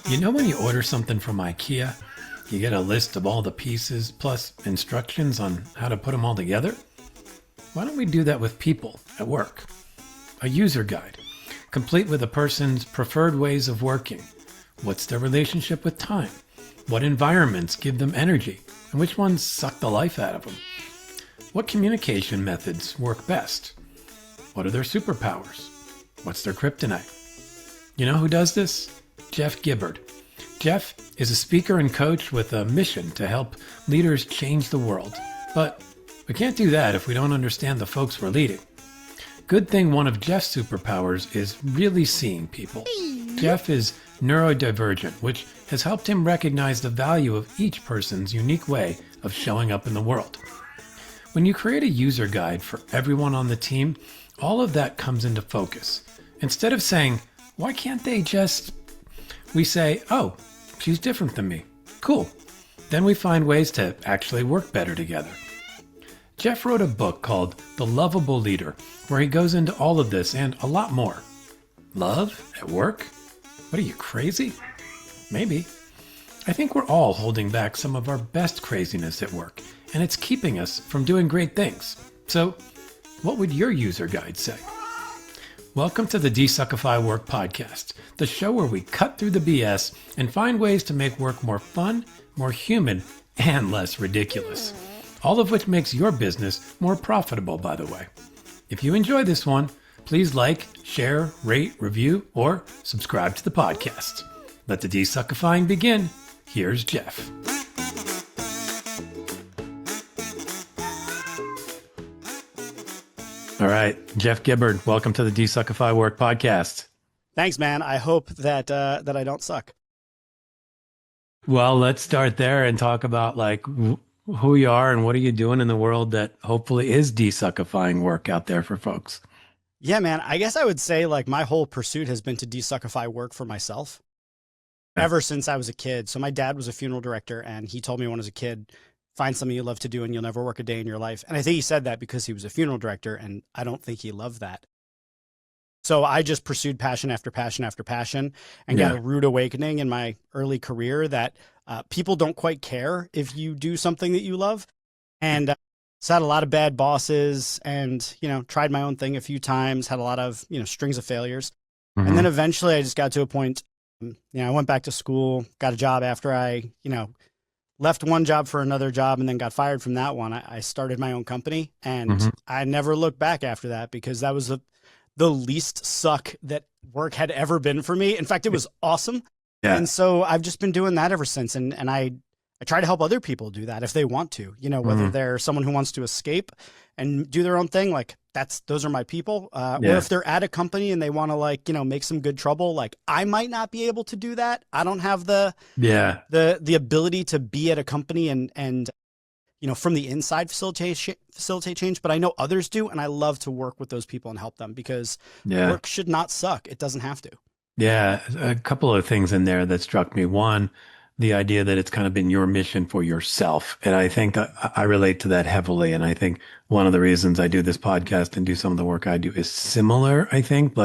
You know when you order something from IKEA, you get a list of all the pieces plus instructions on how to put them all together? Why don't we do that with people at work? A user guide, complete with a person's preferred ways of working. What's their relationship with time? What environments give them energy? And which ones suck the life out of them? What communication methods work best? What are their superpowers? What's their kryptonite? You know who does this? Jeff Gibbard. Jeff is a speaker and coach with a mission to help leaders change the world. But we can't do that if we don't understand the folks we're leading. Good thing one of Jeff's superpowers is really seeing people. Jeff is neurodivergent, which has helped him recognize the value of each person's unique way of showing up in the world. When you create a user guide for everyone on the team, all of that comes into focus. Instead of saying, why can't they just... We say, oh, she's different than me. Cool. Then we find ways to actually work better together. Jeff wrote a book called The Lovable Leader, where he goes into all of this and a lot more. Love at work? What are you, crazy? Maybe. I think we're all holding back some of our best craziness at work, and it's keeping us from doing great things. So, what would your user guide say? Welcome to the DesuckifyWork podcast, the show where we cut through the BS and find ways to make work more fun, more human, and less ridiculous. All of which makes your business more profitable, by the way. If you enjoy this one, please like, share, rate, review, or subscribe to the podcast. Let the desuckifying begin. Here's Jeff. All right, Jeff Gibbard, welcome to the DesuckifyWork podcast. Thanks, man. I hope that that I don't suck. Well, let's start there and talk about like who you are and what are you doing in the world that hopefully is desuckifying work out there for folks. Yeah, man. I guess I would say like my whole pursuit has been to desuckify work for myself ever since I was a kid. So my dad was a funeral director, and he told me when I was a kid, find something you love to do and you'll never work a day in your life. And I think he said that because he was a funeral director, and I don't think he loved that. So I just pursued passion after passion after passion and got a rude awakening in my early career that people don't quite care if you do something that you love. And so I had a lot of bad bosses and, tried my own thing a few times, had a lot of, strings of failures. Mm-hmm. And then eventually I just got to a point, I went back to school, got a job after I, left one job for another job and then got fired from that one. I started my own company, and I never looked back after that because that was the least suck that work had ever been for me. In fact, it was awesome. Yeah. And so I've just been doing that ever since. And I try to help other people do that if they want to, whether they're someone who wants to escape and do their own thing, like those are my people. Or if they're at a company and they want to make some good trouble, like I might not be able to do that. I don't have the ability to be at a company and from the inside facilitate change, but I know others do. And I love to work with those people and help them because work should not suck. It doesn't have to. Yeah. A couple of things in there that struck me. One, the idea that it's kind of been your mission for yourself. And I think I relate to that heavily. And I think one of the reasons I do this podcast and do some of the work I do is similar. I think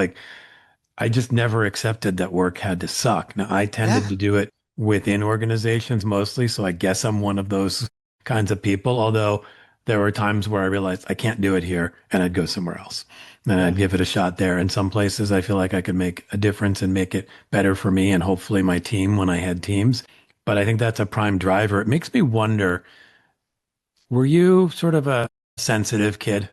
I just never accepted that work had to suck. Now I tended to do it within organizations mostly. So I guess I'm one of those kinds of people, although there were times where I realized I can't do it here and I'd go somewhere else and I'd give it a shot there. In some places I feel like I could make a difference and make it better for me and hopefully my team when I had teams. But I think that's a prime driver. It makes me wonder, were you sort of a sensitive kid?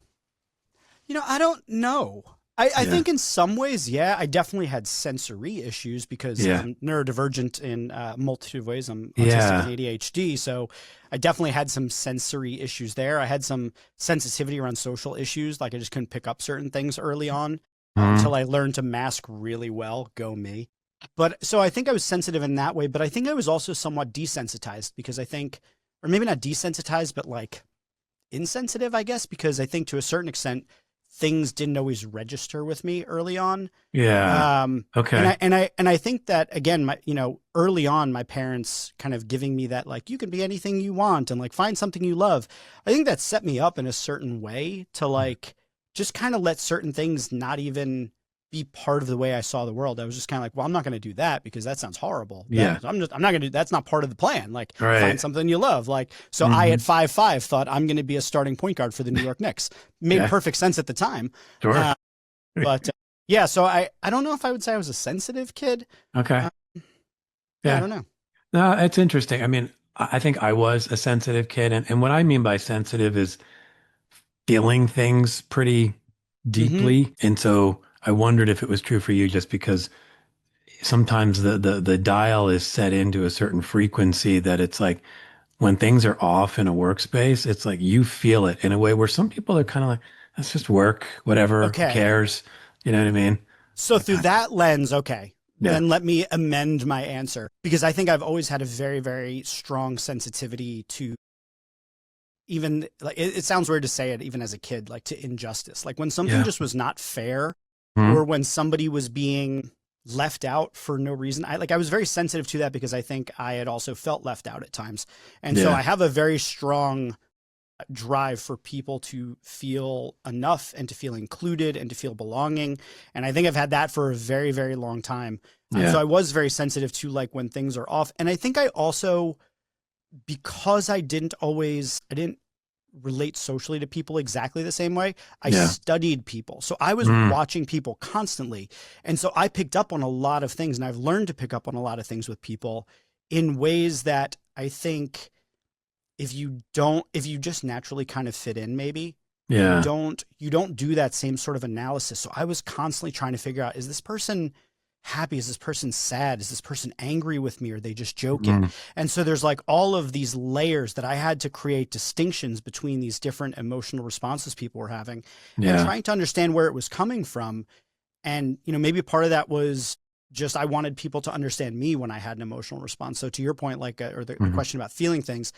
I don't know. I think in some ways, I definitely had sensory issues because I'm neurodivergent in a multitude of ways. I'm autistic and ADHD. So I definitely had some sensory issues there. I had some sensitivity around social issues. Like I just couldn't pick up certain things early on until I learned to mask really well. Go me. But so I think I was sensitive in that way, but I think I was also somewhat desensitized because I think, or maybe not desensitized, but insensitive, I guess, because I think to a certain extent, things didn't always register with me early on. Yeah. Okay. And I think that again, early on, my parents kind of giving me that, you can be anything you want and find something you love. I think that set me up in a certain way to just kind of let certain things not even be part of the way I saw the world. I was just kind of like, well, I'm not going to do that because that sounds horrible. Yeah. I'm not going to do, that's not part of the plan. Like Right. find something you love. Like, so I at 5'5" thought I'm going to be a starting point guard for the New York Knicks. Made perfect sense at the time. Sure. But yeah, so I don't know if I would say I was a sensitive kid. Okay. Yeah, I don't know. No, it's interesting. I mean, I think I was a sensitive kid. And what I mean by sensitive is feeling things pretty deeply. And so I wondered if it was true for you just because sometimes the dial is set into a certain frequency that it's like when things are off in a workspace, it's like you feel it in a way where some people are kind of like, that's just work, whatever, who cares? You know what I mean? So through that lens, Yeah. then let me amend my answer, because I think I've always had a very, very strong sensitivity to even, like, it sounds weird to say it even as a kid, like to injustice. Like when something just was not fair or when somebody was being left out for no reason. I was very sensitive to that because I think I had also felt left out at times. And so I have a very strong drive for people to feel enough and to feel included and to feel belonging. And I think I've had that for a very, very long time. So I was very sensitive to like when things are off. And I think I also, because I didn't relate socially to people exactly the same way, I studied people. So I was watching people constantly. And so I picked up on a lot of things, and I've learned to pick up on a lot of things with people in ways that I think if you just naturally kind of fit in, maybe you don't do that same sort of analysis. So I was constantly trying to figure out, is this person happy? Is this person sad? Is this person angry with me? Or are they just joking? And so there's like all of these layers that I had to create distinctions between these different emotional responses people were having and trying to understand where it was coming from. And, maybe part of that was just, I wanted people to understand me when I had an emotional response. So to your point, like, or the question about feeling things,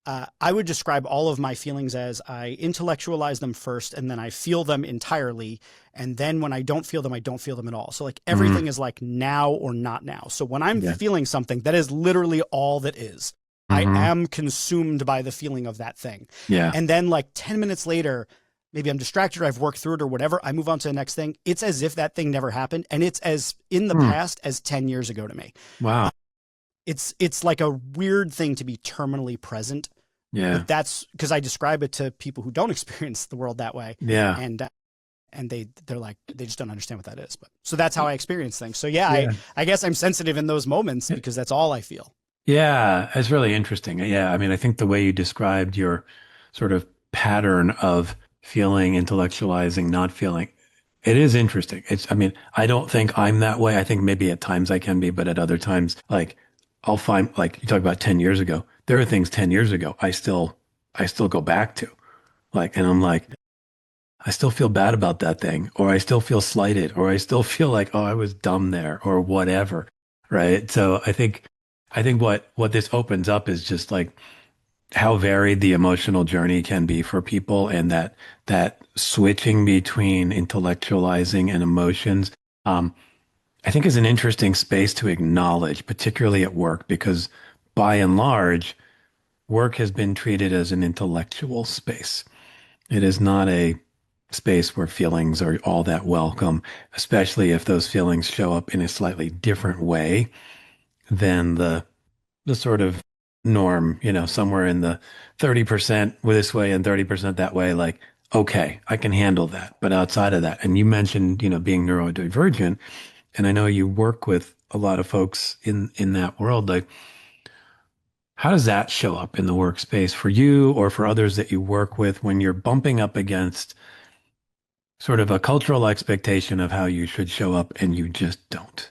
I would describe all of my feelings as I intellectualize them first, and then I feel them entirely. And then when I don't feel them, I don't feel them at all. So like everything is like now or not now. So when I'm feeling something, that is literally all that is. I am consumed by the feeling of that thing. And then like 10 minutes later, maybe I'm distracted or I've worked through it or whatever, I move on to the next thing. It's as if that thing never happened. And it's as in the past as 10 years ago to me. Wow. It's like a weird thing to be terminally present. But that's because I describe it to people who don't experience the world that way. And they're like, they just don't understand what that is. But so that's how I experience things. So I guess I'm sensitive in those moments because that's all I feel. Yeah, it's really interesting. Yeah, I mean, I think the way you described your sort of pattern of feeling, intellectualizing, not feeling, it is interesting. I don't think I'm that way. I think maybe at times I can be, but at other times, like I'll find, like you talk about 10 years ago, there are things 10 years ago I still go back to, like, and I'm like, I still feel bad about that thing, or I still feel slighted, or I still feel like, oh, I was dumb there, or whatever. Right. So I think what this opens up is just like how varied the emotional journey can be for people, and that switching between intellectualizing and emotions, I think is an interesting space to acknowledge, particularly at work, because by and large, work has been treated as an intellectual space. It is not a space where feelings are all that welcome, especially if those feelings show up in a slightly different way than the sort of norm, somewhere in the 30% this way and 30% that way. Like, okay, I can handle that. But outside of that, and you mentioned, being neurodivergent, and I know you work with a lot of folks in that world. Like, how does that show up in the workspace for you or for others that you work with when you're bumping up against sort of a cultural expectation of how you should show up and you just don't?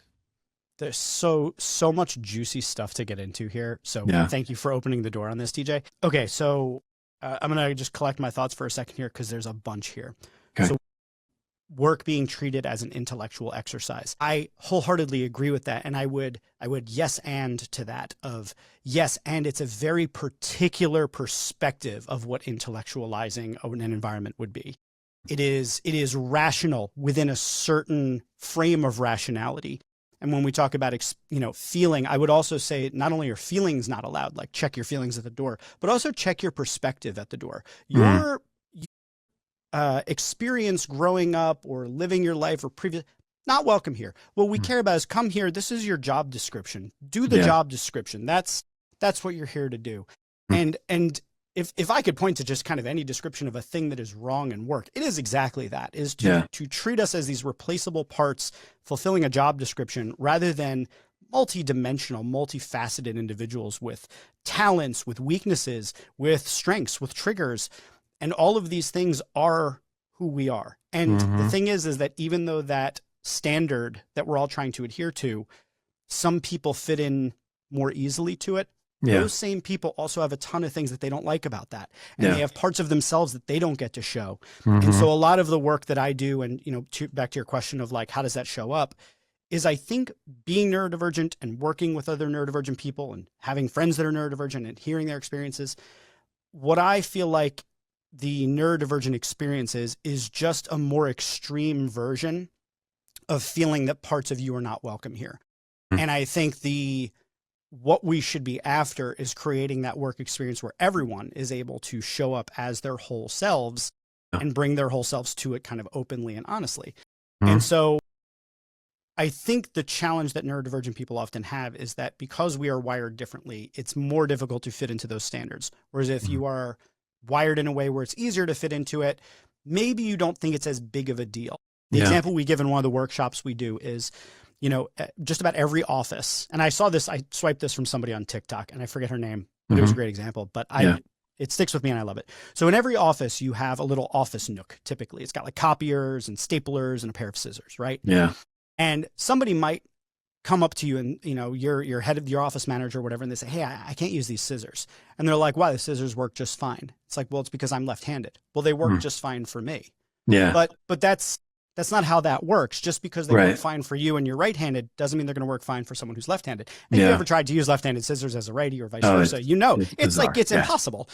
There's so much juicy stuff to get into here. So thank you for opening the door on this, TJ. Okay, so I'm going to just collect my thoughts for a second here because there's a bunch here. Okay. So work being treated as an intellectual exercise. I wholeheartedly agree with that. And I would yes and to that of yes, and it's a very particular perspective of what intellectualizing an environment would be. It is rational within a certain frame of rationality. And when we talk about, feeling, I would also say not only are feelings not allowed, like check your feelings at the door, but also check your perspective at the door. Your experience growing up or living your life or previous, not welcome here. What we care about is come here. This is your job description. Do the job description. That's what you're here to do. And if I could point to just kind of any description of a thing that is wrong in work, it is exactly that, is to treat us as these replaceable parts fulfilling a job description rather than multi-dimensional, multifaceted individuals with talents, with weaknesses, with strengths, with triggers. And all of these things are who we are. And the thing is that even though that standard that we're all trying to adhere to, some people fit in more easily to it. Those same people also have a ton of things that they don't like about that. And they have parts of themselves that they don't get to show. And so a lot of the work that I do, and, you know, back to your question of like, how does that show up, is I think being neurodivergent and working with other neurodivergent people and having friends that are neurodivergent and hearing their experiences, what I feel like the neurodivergent experiences is just a more extreme version of feeling that parts of you are not welcome here. And I think what we should be after is creating that work experience where everyone is able to show up as their whole selves and bring their whole selves to it kind of openly and honestly. And so I think the challenge that neurodivergent people often have is that because we are wired differently, it's more difficult to fit into those standards. Whereas if you are wired in a way where it's easier to fit into it, maybe you don't think it's as big of a deal. The example we give in one of the workshops we do is, you know, just about every office. And I saw this, I swiped this from somebody on TikTok and I forget her name, but it was a great example, but it sticks with me and I love it. So in every office, you have a little office nook. Typically it's got like copiers and staplers and a pair of scissors, right? And somebody might come up to you and, you know, your head of your office manager or whatever, and they say, hey, I can't use these scissors. And they're like, why? The scissors work just fine. It's like, well, it's because I'm left-handed. Well, they work just fine for me. But that's not how that works. Just because they work fine for you and you're right-handed doesn't mean they're going to work fine for someone who's left-handed. And if you ever tried to use left-handed scissors as a righty or vice versa, you know, it's like, it's impossible.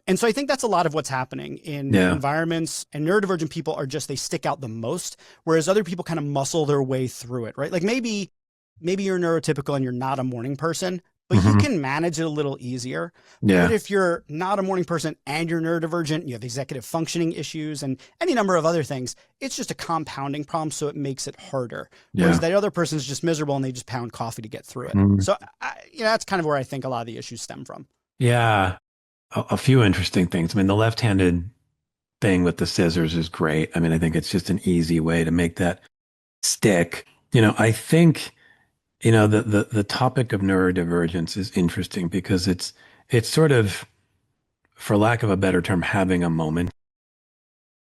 And so I think that's a lot of what's happening in environments, and neurodivergent people are just, they stick out the most, whereas other people kind of muscle their way through it, right? Like maybe you're neurotypical and you're not a morning person, but you can manage it a little easier. But if you're not a morning person and you're neurodivergent, you have executive functioning issues and any number of other things, it's just a compounding problem. So it makes it harder. Whereas that other person is just miserable and they just pound coffee to get through it. So that's kind of where I think a lot of the issues stem from. A few interesting things. I mean, the left-handed thing with the scissors is great. I mean, I think it's just an easy way to make that stick. You know, I think, you know, the topic of neurodivergence is interesting because it's sort of, for lack of a better term, having a moment.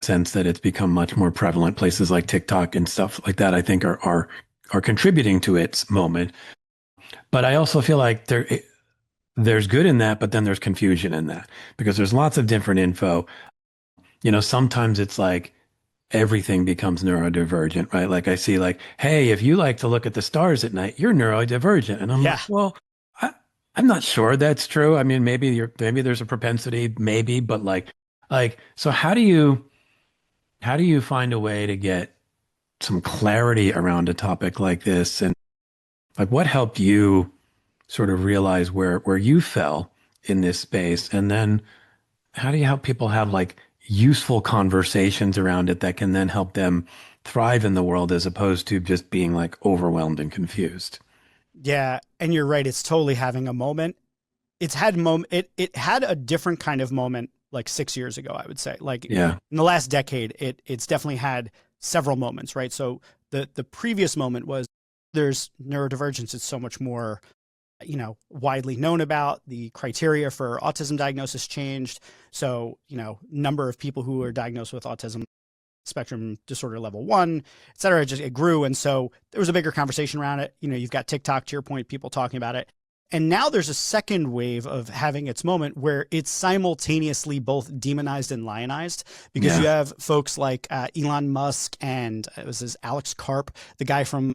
Sense that it's become much more prevalent. Places like TikTok and stuff like that, I think, are contributing to its moment. But I also feel like there's good in that, but then there's confusion in that because there's lots of different info. You know, sometimes it's like everything becomes neurodivergent, right? Like I see like, hey, if you like to look at the stars at night, you're neurodivergent. And I'm like, well, I'm not sure that's true. I mean, maybe there's a propensity, maybe, but like, so how do you find a way to get some clarity around a topic like this? And like, what helped you sort of realize where you fell in this space? And then how do you help people have like useful conversations around it that can then help them thrive in the world as opposed to just being like overwhelmed and confused? Yeah. And you're right. It's totally having a moment. It had a different kind of moment like 6 years ago, I would say. Like in the last decade, it's definitely had several moments, right? So the previous moment was there's neurodivergence. It's so much more, you know, widely known about. The criteria for autism diagnosis changed. So, you know, number of people who are diagnosed with autism spectrum disorder level 1, et cetera, it grew. And so there was a bigger conversation around it. You know, you've got TikTok, to your point, people talking about it. And now there's a second wave of having its moment where it's simultaneously both demonized and lionized, because you have folks like Elon Musk and it was this Alex Karp, the guy from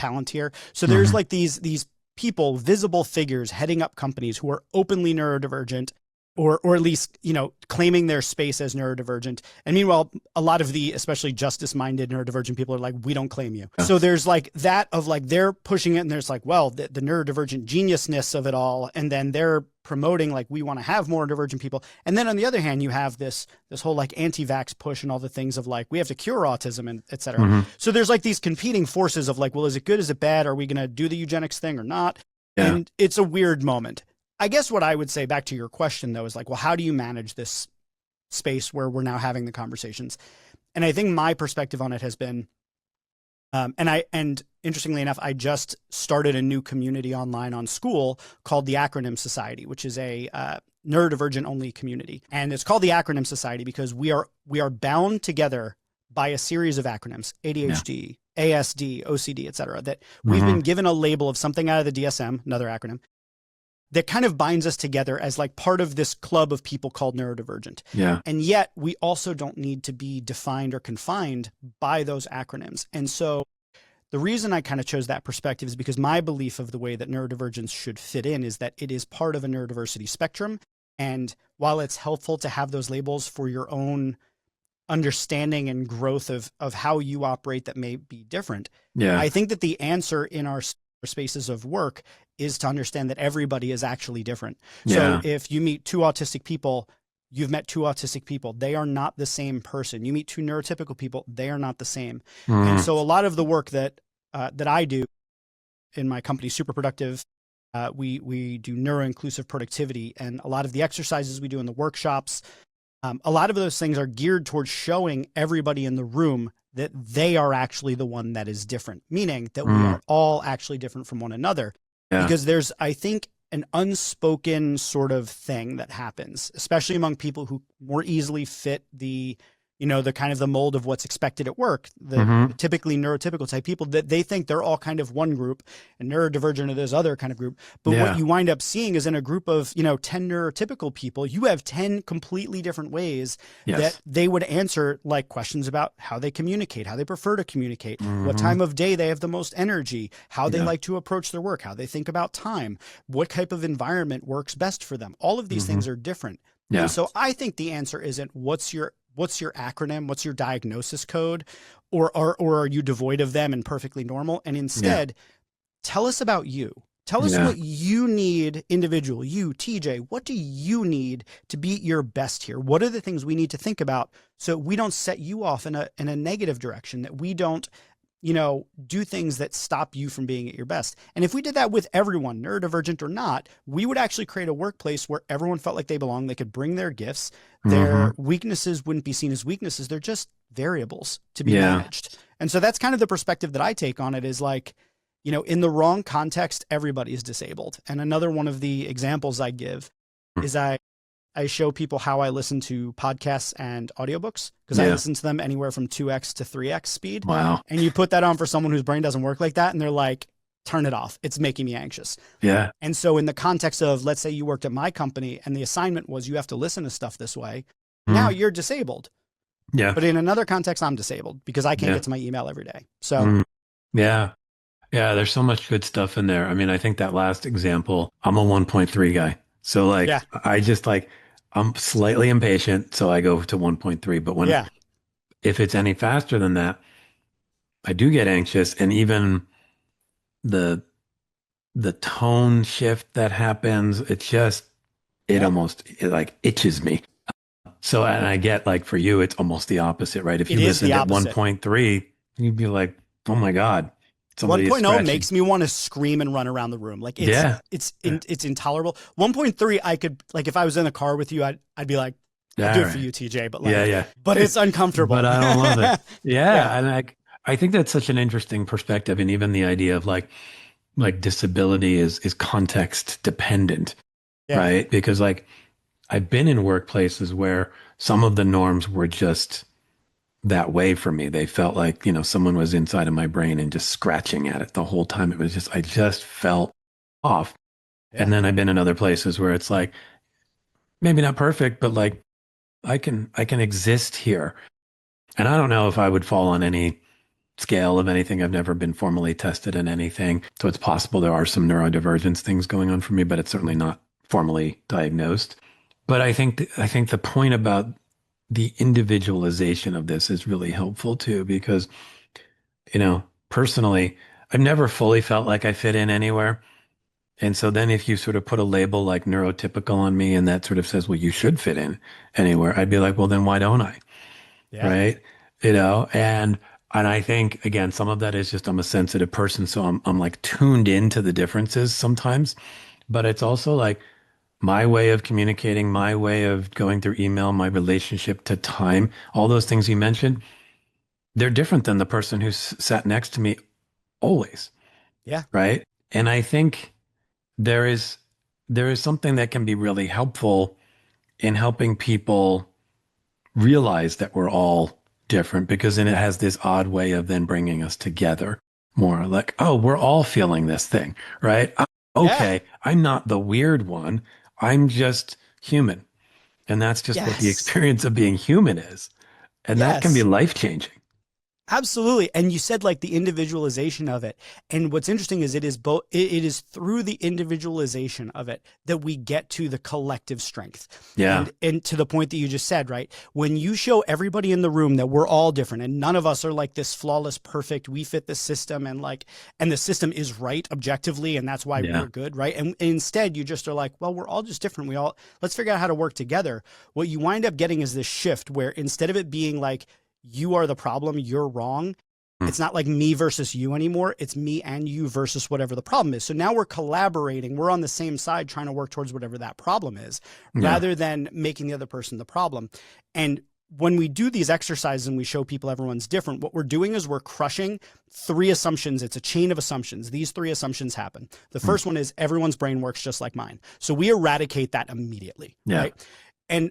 Palantir. So there's like these people, visible figures heading up companies who are openly neurodivergent or at least, claiming their space as neurodivergent. And meanwhile, a lot of the especially justice-minded neurodivergent people are like, we don't claim you. So there's like that of like they're pushing it, and there's like, well, the neurodivergent geniusness of it all, and then they're promoting like we want to have more divergent people. And then on the other hand, you have this whole like anti-vax push and all the things of like we have to cure autism and et cetera. So there's like these competing forces of like, well, is it good? Is it bad? Are we going to do the eugenics thing or not? Yeah. And it's a weird moment. I guess what I would say back to your question, though, is like, well, how do you manage this space where we're now having the conversations? And I think my perspective on it has been, and interestingly enough, I just started a new community online on School called the Acronym Society, which is a neurodivergent only community. And it's called the Acronym Society because we are bound together by a series of acronyms: ADHD, ASD, OCD, et cetera, that we've been given a label of something out of the DSM, another acronym, that kind of binds us together as like part of this club of people called neurodivergent. Yeah. And yet we also don't need to be defined or confined by those acronyms. And so the reason I kind of chose that perspective is because my belief of the way that neurodivergence should fit in is that it is part of a neurodiversity spectrum. And while it's helpful to have those labels for your own understanding and growth of how you operate that may be different, I think that the answer in our spaces of work is to understand that everybody is actually different. So if you meet two autistic people, you've met two autistic people. They are not the same person. You meet two neurotypical people, they are not the same. And so a lot of the work that I do in my company, Super Productive, we do neuro-inclusive productivity, and a lot of the exercises we do in the workshops, a lot of those things are geared towards showing everybody in the room that they are actually the one that is different, meaning that we are all actually different from one another. Because there's, I think, an unspoken sort of thing that happens, especially among people who more easily fit the kind of the mold of what's expected at work, the typically neurotypical type people, that they think they're all kind of one group and neurodivergent are this other kind of group. But what you wind up seeing is in a group of, 10 neurotypical people, you have 10 completely different ways that they would answer like questions about how they communicate, how they prefer to communicate, what time of day they have the most energy, how they like to approach their work, how they think about time, what type of environment works best for them. All of these things are different. And so I think the answer isn't what's your acronym, what's your diagnosis code, or are you devoid of them and perfectly normal? And instead, tell us about you. Tell us what you need individual, you, TJ, what do you need to be at your best here? What are the things we need to think about so we don't set you off in a negative direction, that we don't, do things that stop you from being at your best? And if we did that with everyone, neurodivergent or not, we would actually create a workplace where everyone felt like they belong. They could bring their gifts. Their weaknesses wouldn't be seen as weaknesses. They're just variables to be managed. And so that's kind of the perspective that I take on it, is like, in the wrong context, everybody is disabled. And another one of the examples I give is I show people how I listen to podcasts and audiobooks, because I listen to them anywhere from 2x to 3x speed. Wow. And you put that on for someone whose brain doesn't work like that, and they're like, turn it off. It's making me anxious. Yeah. And so in the context of, let's say you worked at my company and the assignment was you have to listen to stuff this way. Now you're disabled. Yeah. But in another context, I'm disabled because I can't get to my email every day. So yeah, there's so much good stuff in there. I mean, I think that last example, I'm a 1.3 guy. So like, I just like, I'm slightly impatient, so I go to 1.3. But if it's any faster than that, I do get anxious. And even the tone shift that happens, it almost like itches me. So, and I get like, for you, it's almost the opposite, right? If you listen at 1.3, you'd be like, oh my God. 1.0 makes me want to scream and run around the room. Like it's intolerable. 1.3, I could, like, if I was in a car with you, I'd be like, I'll do it for you, TJ, but like, but it's uncomfortable. But I don't love it. And I think that's such an interesting perspective. And even the idea of like disability is context dependent, right? Because like, I've been in workplaces where some of the norms were just that way for me. They felt like, someone was inside of my brain and just scratching at it the whole time. It was just, I just felt off. And then I've been in other places where it's like, maybe not perfect, but like, I can exist here. And I don't know if I would fall on any scale of anything. I've never been formally tested in anything. So it's possible there are some neurodivergence things going on for me, but it's certainly not formally diagnosed. But I think the point about the individualization of this is really helpful too, because, personally, I've never fully felt like I fit in anywhere. And so then if you sort of put a label like neurotypical on me and that sort of says, well, you should fit in anywhere, I'd be like, well, then why don't I? Yeah. Right? And I think again, some of that is just I'm a sensitive person, so I'm like tuned into the differences sometimes. But it's also like my way of communicating, my way of going through email, my relationship to time, all those things you mentioned, they're different than the person who's sat next to me always, Yeah. right? And I think there is there is something that can be really helpful in helping people realize that we're all different, because then it has this odd way of then bringing us together more like, oh, we're all feeling this thing, right? Yeah. Okay, I'm not the weird one. I'm just human. And that's just what the Yes. experience of being human is. And that can be Yes. life changing. Absolutely. And you said like the individualization of it. And what's interesting is it is both, it is through the individualization of it that we get to the collective strength. Yeah. And to the point that you just said, right? When you show everybody in the room that we're all different and none of us are like this flawless, perfect, we fit the system and the system is right objectively. And that's why Yeah. we're good. Right. And instead you just are like, well, we're all just different. Let's figure out how to work together. What you wind up getting is this shift where instead of it being like, you are the problem, you're wrong. It's not like me versus you anymore. It's me and you versus whatever the problem is. So now we're collaborating. We're on the same side trying to work towards whatever that problem is, Yeah. rather than making the other person the problem. And when we do these exercises and we show people everyone's different, what we're doing is we're crushing three assumptions. It's a chain of assumptions. These three assumptions happen. The first one is everyone's brain works just like mine. So we eradicate that immediately, Yeah. right?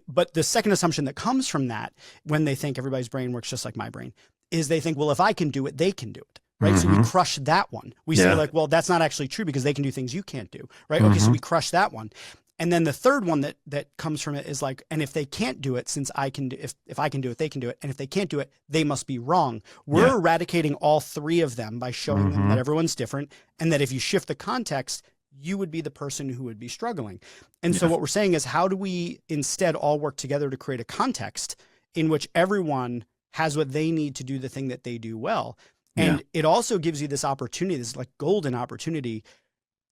But the second assumption that comes from that, when they think everybody's brain works just like my brain, is they think, well, if I can do it, they can do it. Right. So we crush that one. We say Yeah. like, well, that's not actually true because they can do things you can't do. Right. Okay. So we crush that one. And then the third one that comes from it is like, and if they can't do it, since I can do, if I can do it, they can do it. And if they can't do it, they must be wrong. We're Yeah. eradicating all three of them by showing them that everyone's different. And that if you shift the context, you would be the person who would be struggling. And so Yeah. what we're saying is, how do we instead all work together to create a context in which everyone has what they need to do the thing that they do well? And it also gives you this opportunity, this like golden opportunity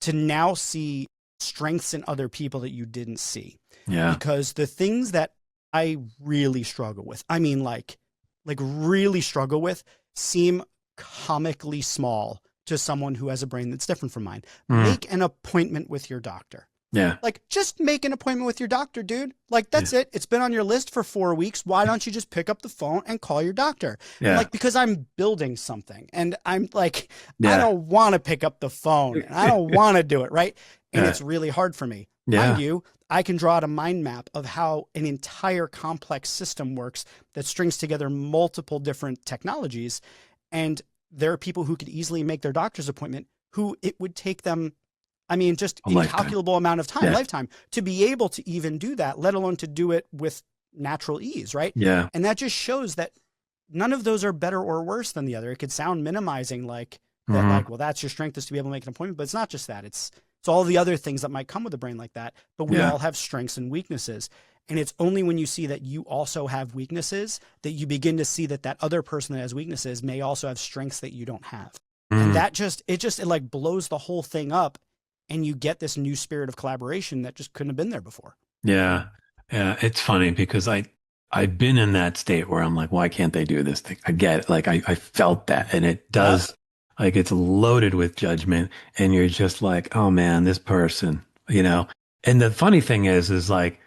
to now see strengths in other people that you didn't see. Yeah. Because the things that I really struggle with, I mean, like really struggle with, seem comically small to someone who has a brain that's different from mine. Make an appointment with your doctor. Yeah. Like, just make an appointment with your doctor, dude. Like, that's it. It's been on your list for 4 weeks. Why don't you just pick up the phone and call your doctor? Yeah. Like, because I'm building something and I'm like, Yeah. I don't want to pick up the phone. And I don't want to do it. Right. And Yeah. it's really hard for me. Yeah. Mind you, I can draw out a mind map of how an entire complex system works that strings together multiple different technologies. And there are people who could easily make their doctor's appointment who it would take them, I mean, just A lifetime. incalculable amount of time, Yeah. lifetime, to be able to even do that, let alone to do it with natural ease, right? Yeah. And that just shows that none of those are better or worse than the other. It could sound minimizing, like that, like, well, that's your strength, is to be able to make an appointment, but it's not just that. It's all the other things that might come with a brain like that. But we Yeah. all have strengths and weaknesses. And it's only when you see that you also have weaknesses that you begin to see that that other person that has weaknesses may also have strengths that you don't have. And that it like blows the whole thing up. And you get this new spirit of collaboration that just couldn't have been there before. Yeah. Yeah. It's funny because I've been in that state where I'm like, why can't they do this thing? I get it. Like I felt that, and it does, like, it's loaded with judgment, and you're just like, oh man, this person, and the funny thing is like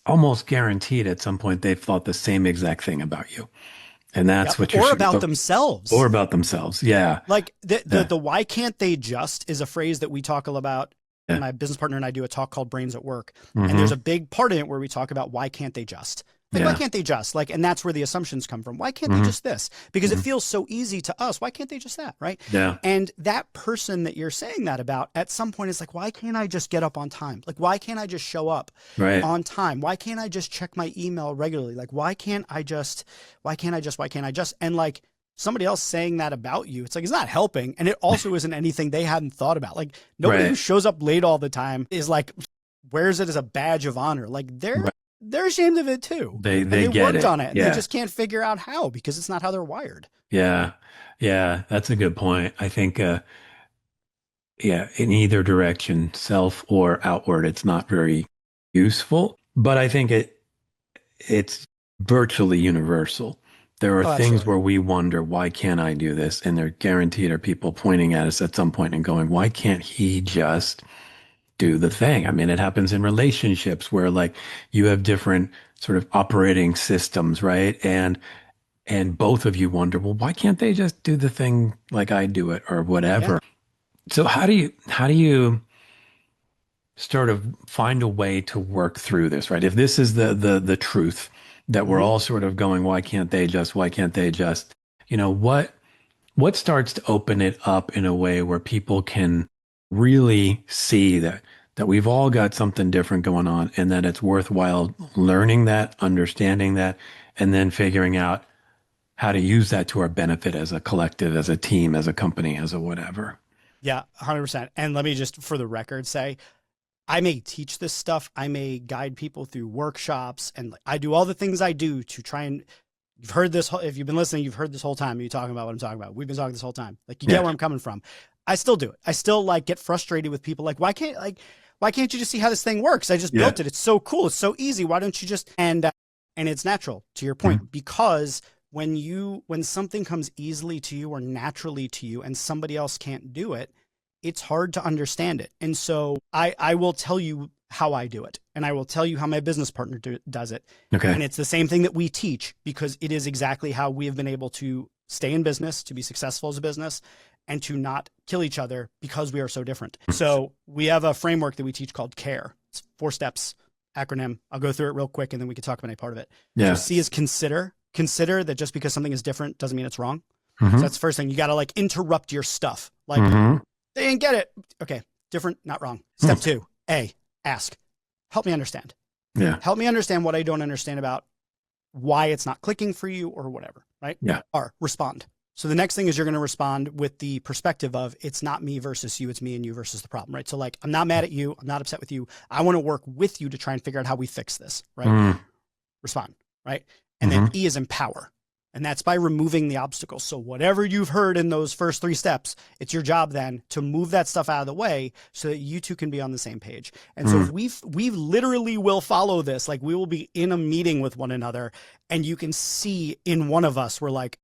almost guaranteed at some point they've thought the same exact thing about you. And that's what you're or about themselves. Or about themselves. Yeah. Like the why can't they just is a phrase that we talk about. Yeah. My business partner and I do a talk called Brains at Work. And there's a big part in it where we talk about why can't they just? Like, why can't they just? Like, and that's where the assumptions come from. Why can't they just this? Because it feels so easy to us. Why can't they just that? Right. Yeah. And that person that you're saying that about at some point is like, why can't I just get up on time? Like, why can't I just show up on time? Why can't I just check my email regularly? Like, why can't I just? And like somebody else saying that about you, it's like, it's not helping. And it also isn't anything they hadn't thought about. Like, nobody who shows up late all the time is like wears it as a badge of honor. Like Right. they're ashamed of it too. They And they get worked it. on it and Yeah. they just can't figure out how because it's not how they're wired. Yeah. Yeah. That's a good point. I think, yeah, in either direction, self or outward, it's not very useful. But I think it's virtually universal. There are Oh, things absolutely. where we wonder, why can't I do this? And there guaranteed are people pointing at us at some point and going, why can't he just do the thing? I mean, it happens in relationships where like you have different sort of operating systems, right? And both of you wonder, well, why can't they just do the thing like I do it or Yeah. whatever? So how do you sort of find a way to work through this, right? If this is the truth that we're Mhm. all sort of going, why can't they just, what starts to open it up in a way where people can really see that we've all got something different going on and that it's worthwhile learning that, understanding that, and then figuring out how to use that to our benefit as a collective, as a team, as a company, as a whatever. Yeah, 100%. And let me just for the record say, I may teach this stuff. I may guide people through workshops and like, I do all the things I do to try and you've heard this. If you've been listening, you've heard this whole time. You talking about what I'm talking about. We've been talking this whole time. Like you get Yeah. where I'm coming from. I still do it. I still like get frustrated with people. Like, why can't you just see how this thing works? I just Yeah. built it. It's so cool. It's so easy. Why don't you just, and it's natural to your point, because when something comes easily to you or naturally to you and somebody else can't do it, it's hard to understand it. And so I will tell you how I do it. And I will tell you how my business partner does it. Okay. And it's the same thing that we teach because it is exactly how we have been able to stay in business, to be successful as a business, and to not kill each other because we are so different. So we have a framework that we teach called CARE. It's 4 steps acronym. I'll go through it real quick and then we can talk about any part of it. Yeah. So C is consider. Consider that just because something is different doesn't mean it's wrong. Mhm. So that's the first thing. You got to like interrupt your stuff. Like Mhm. they didn't get it. Okay. Different, not wrong. Step 2, A, ask. Help me understand. Yeah. Help me understand what I don't understand about why it's not clicking for you or whatever, right? Yeah. R, respond. So the next thing is you're going to respond with the perspective of it's not me versus you, it's me and you versus the problem, right? So like, I'm not mad at you. I'm not upset with you. I want to work with you to try and figure out how we fix this, right? Mm. Respond, right? And then E is empower. And that's by removing the obstacles. So whatever you've heard in those first 3 steps, it's your job then to move that stuff out of the way so that you two can be on the same page. And so we literally will follow this. Like we will be in a meeting with one another and you can see in one of us, we're like,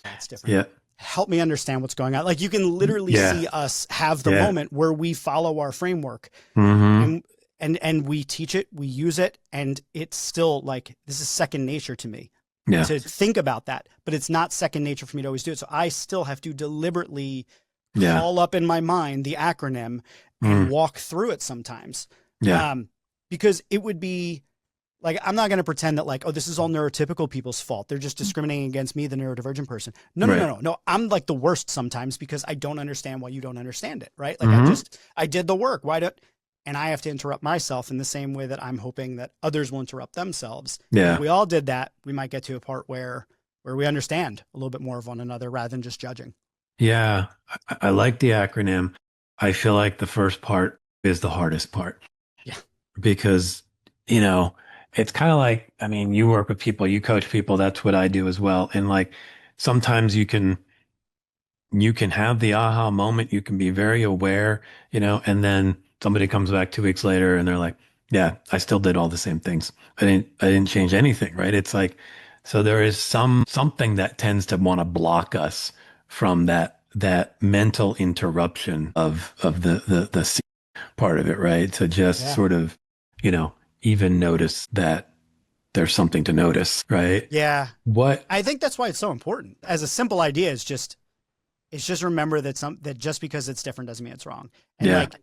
that's different. Yeah. Help me understand what's going on. Like you can literally see us have the moment where we follow our framework and we teach it, we use it. And it's still like, this is second nature to me. Yeah. To think about that, but it's not second nature for me to always do it. So I still have to deliberately call up in my mind the acronym and walk through it sometimes. Yeah. Because it would be like, I'm not going to pretend that like, oh, this is all neurotypical people's fault. They're just discriminating against me, the neurodivergent person. No. I'm like the worst sometimes because I don't understand why you don't understand it. Right. Like I did the work. And I have to interrupt myself in the same way that I'm hoping that others will interrupt themselves. Yeah. If we all did that, we might get to a part where we understand a little bit more of one another rather than just judging. Yeah. I like the acronym. I feel like the first part is the hardest part. Yeah. Because, it's kind of like, I mean, you work with people, you coach people. That's what I do as well. And like, sometimes you can have the aha moment. You can be very aware, and then somebody comes back 2 weeks later and they're like, yeah, I still did all the same things. I didn't change anything. Right. It's like, so there is something that tends to want to block us from that mental interruption of the C part of it. Right. To just sort of, even notice that there's something to notice. Right. Yeah. What? I think that's why it's so important. As a simple idea is just remember that just because it's different doesn't mean it's wrong. And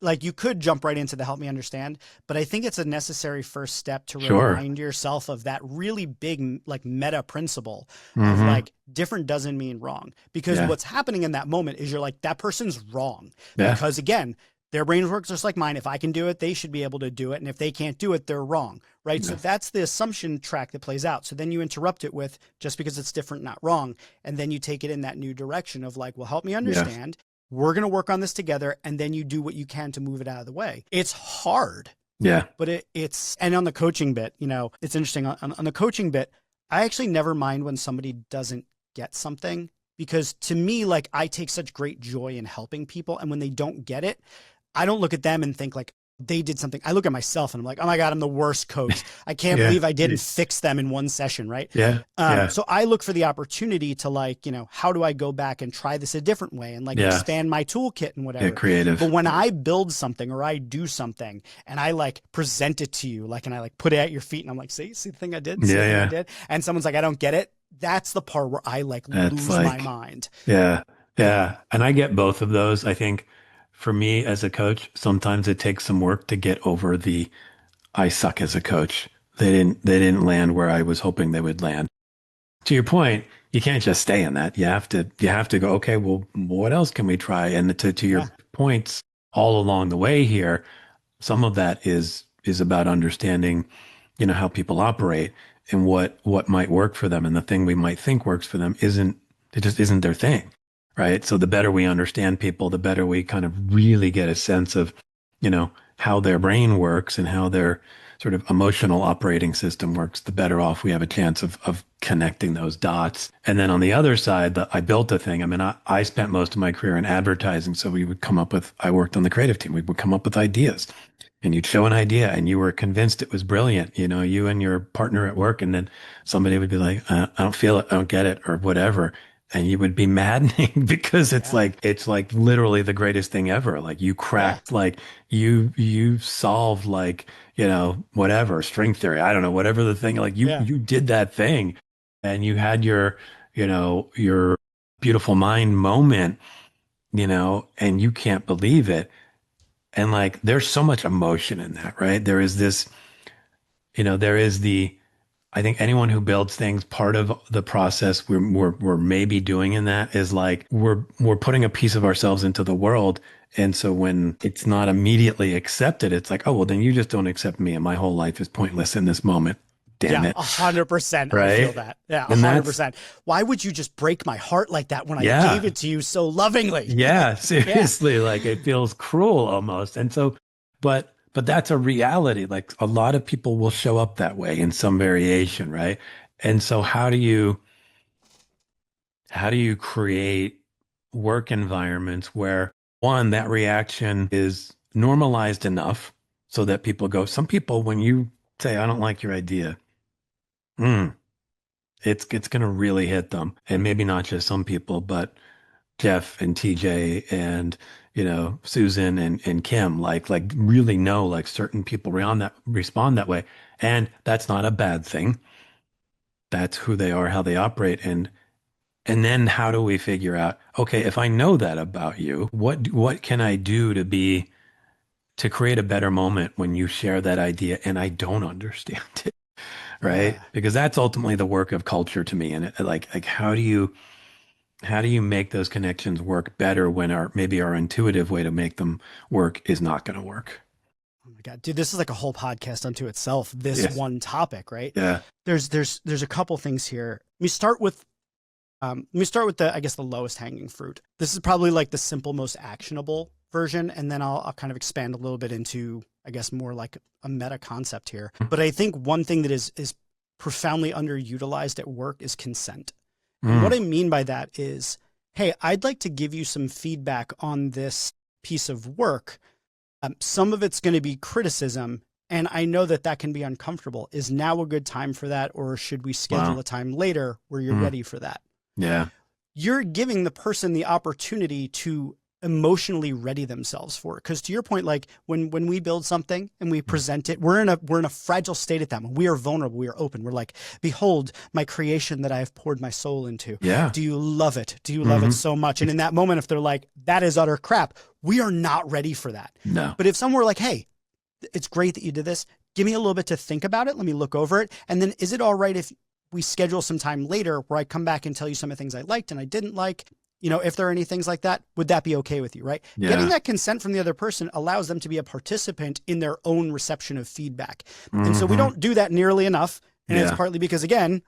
like you could jump right into the help me understand, but I think it's a necessary first step to remind yourself of that really big, like meta principle of like different doesn't mean wrong, because what's happening in that moment is you're like, that person's wrong because again, their brain works just like mine. If I can do it, they should be able to do it. And if they can't do it, they're wrong. Right. Yeah. So that's the assumption track that plays out. So then you interrupt it with just because it's different, not wrong. And then you take it in that new direction of like, well, help me understand. we're going to work on this together. And then you do what you can to move it out of the way. It's hard. Yeah. But it's, and on the coaching bit, you know, it's interesting on the coaching bit, I actually never mind when somebody doesn't get something, because to me, like, I take such great joy in helping people. And when they don't get it, I don't look at them and think like they did something. I look at myself and I'm like, oh my God, I'm the worst coach. I can't believe I didn't fix them in one session. Right. So I look for the opportunity to, like, you know, how do I go back and try this a different way and like expand my toolkit and whatever. Get creative. But when I build something or I do something and I like present it to you, like, and I like put it at your feet and I'm like, see the thing I did? See the thing I did? And someone's like, I don't get it. That's the part where I like lose my mind. Yeah. Yeah. And I get both of those. I think for me as a coach, sometimes it takes some work to get over the I suck as a coach. They didn't land where I was hoping they would land. To your point, you can't just stay in that. You have to go, okay, well, what else can we try? And to your points all along the way here, some of that is about understanding, you know, how people operate and what might work for them. And the thing we might think works for them just isn't their thing. Right. So the better we understand people, the better we kind of really get a sense of, you know, how their brain works and how their sort of emotional operating system works, the better off we have a chance of connecting those dots. And then on the other side, I built a thing. I mean, I spent most of my career in advertising. So I worked on the creative team. We would come up with ideas, and you'd show an idea and you were convinced it was brilliant, you know, you and your partner at work. And then somebody would be like, I don't feel it. I don't get it, or whatever. And you would be maddening because it's like literally the greatest thing ever. Like you cracked, like you solved, like, you know, whatever, string theory. I don't know, whatever the thing, like you did that thing and you had your, you know, your beautiful mind moment, you know, and you can't believe it. And like, there's so much emotion in that, right? There is this, you know, I think anyone who builds things, part of the process we're maybe doing in that is like we're putting a piece of ourselves into the world. And so when it's not immediately accepted, it's like, oh, well, then you just don't accept me and my whole life is pointless in this moment. Damn it. 100%. Right? I feel that. Yeah, 100%. Why would you just break my heart like that when I gave it to you so lovingly? Yeah, seriously. Like it feels cruel almost. And so, but that's a reality. Like a lot of people will show up that way in some variation, right? And so how do you create work environments where, one, that reaction is normalized enough so that people go, some people, when you say, I don't like your idea, it's going to really hit them. And maybe not just some people, but Jeff and TJ and, you know, Susan and Kim, like really know, like certain people respond that way. And that's not a bad thing. That's who they are, how they operate. And then how do we figure out, okay, if I know that about you, what can I do to create a better moment when you share that idea and I don't understand it, right? Because that's ultimately the work of culture to me. And like how do you make those connections work better when maybe our intuitive way to make them work is not going to work? Oh my God, dude, this is like a whole podcast unto itself. One topic, right? Yeah. There's a couple things here. Let me start with the, I guess, the lowest hanging fruit. This is probably like the simple, most actionable version. And then I'll kind of expand a little bit into, I guess, more like a meta concept here. But I think one thing that is profoundly underutilized at work is consent. And what I mean by that is, hey, I'd like to give you some feedback on this piece of work. Some of it's going to be criticism, and I know that can be uncomfortable. Is now a good time for that, or should we schedule a time later where you're ready for that? Yeah. You're giving the person the opportunity to emotionally ready themselves for it. Because to your point, like when we build something and we present it, we're in a fragile state at that moment. We are vulnerable. We are open. We're like, behold my creation that I have poured my soul into. Yeah. Do you love it? Do you love it so much? And in that moment, if they're like, that is utter crap, we are not ready for that. No. But if someone were like, hey, it's great that you did this. Give me a little bit to think about it. Let me look over it. And then is it all right if we schedule some time later where I come back and tell you some of the things I liked and I didn't like? You know, if there are any things like that, would that be okay with you, right? Yeah. Getting that consent from the other person allows them to be a participant in their own reception of feedback. And so we don't do that nearly enough. And it's partly because, again,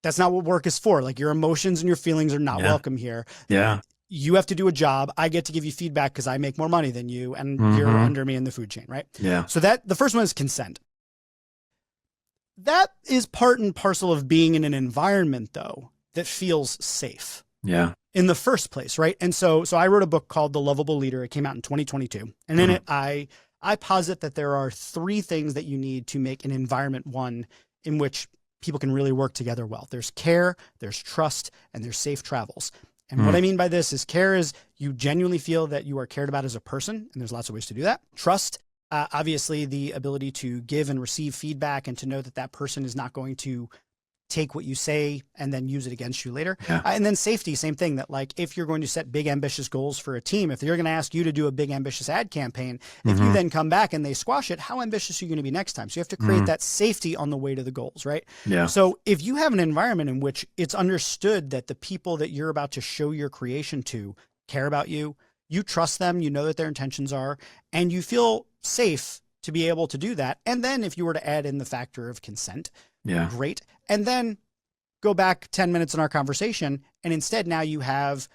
that's not what work is for. Like your emotions and your feelings are not welcome here. Yeah. you have to do a job. I get to give you feedback because I make more money than you and you're under me in the food chain, right? Yeah. So that the first one is consent. That is part and parcel of being in an environment, though, that feels safe. Yeah. In the first place, right? And so I wrote a book called The Lovable Leader. It came out in 2022. And in it, I posit that there are 3 things that you need to make an environment one in which people can really work together well. There's care, there's trust, and there's safe travels. And what I mean by this is care is you genuinely feel that you are cared about as a person, and there's lots of ways to do that. Trust, obviously the ability to give and receive feedback and to know that that person is not going to take what you say and then use it against you later. Yeah. And then safety, same thing, that like, if you're going to set big, ambitious goals for a team, if they're going to ask you to do a big, ambitious ad campaign, if you then come back and they squash it, how ambitious are you going to be next time? So you have to create that safety on the way to the goals, right? Yeah. So if you have an environment in which it's understood that the people that you're about to show your creation to care about you, you trust them, you know that their intentions are, and you feel safe to be able to do that. And then if you were to add in the factor of consent, great. And then go back 10 minutes in our conversation, and instead now you have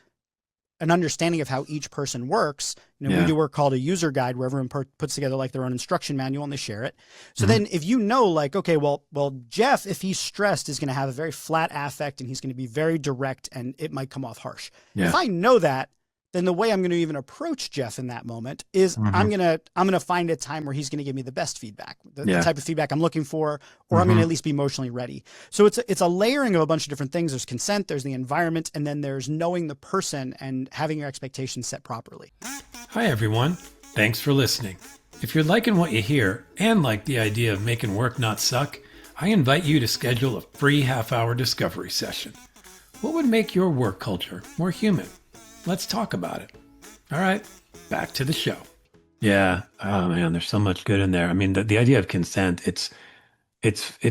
an understanding of how each person works. You know, we do work called a user guide where everyone puts together like their own instruction manual and they share it. So then if you know like, okay, well, Jeff, if he's stressed, is going to have a very flat affect and he's going to be very direct and it might come off harsh. If I know that, then the way I'm going to even approach Jeff in that moment is I'm going to find a time where he's going to give me the best feedback, the type of feedback I'm looking for, or I'm going to at least be emotionally ready. So it's a layering of a bunch of different things. There's consent, there's the environment, and then there's knowing the person and having your expectations set properly. Hi, everyone. Thanks for listening. If you're liking what you hear and like the idea of making work not suck, I invite you to schedule a free half-hour discovery session. What would make your work culture more human? Let's talk about it. All right, back to the show. Yeah. Oh man, there's so much good in there. I mean, the idea of consent, it's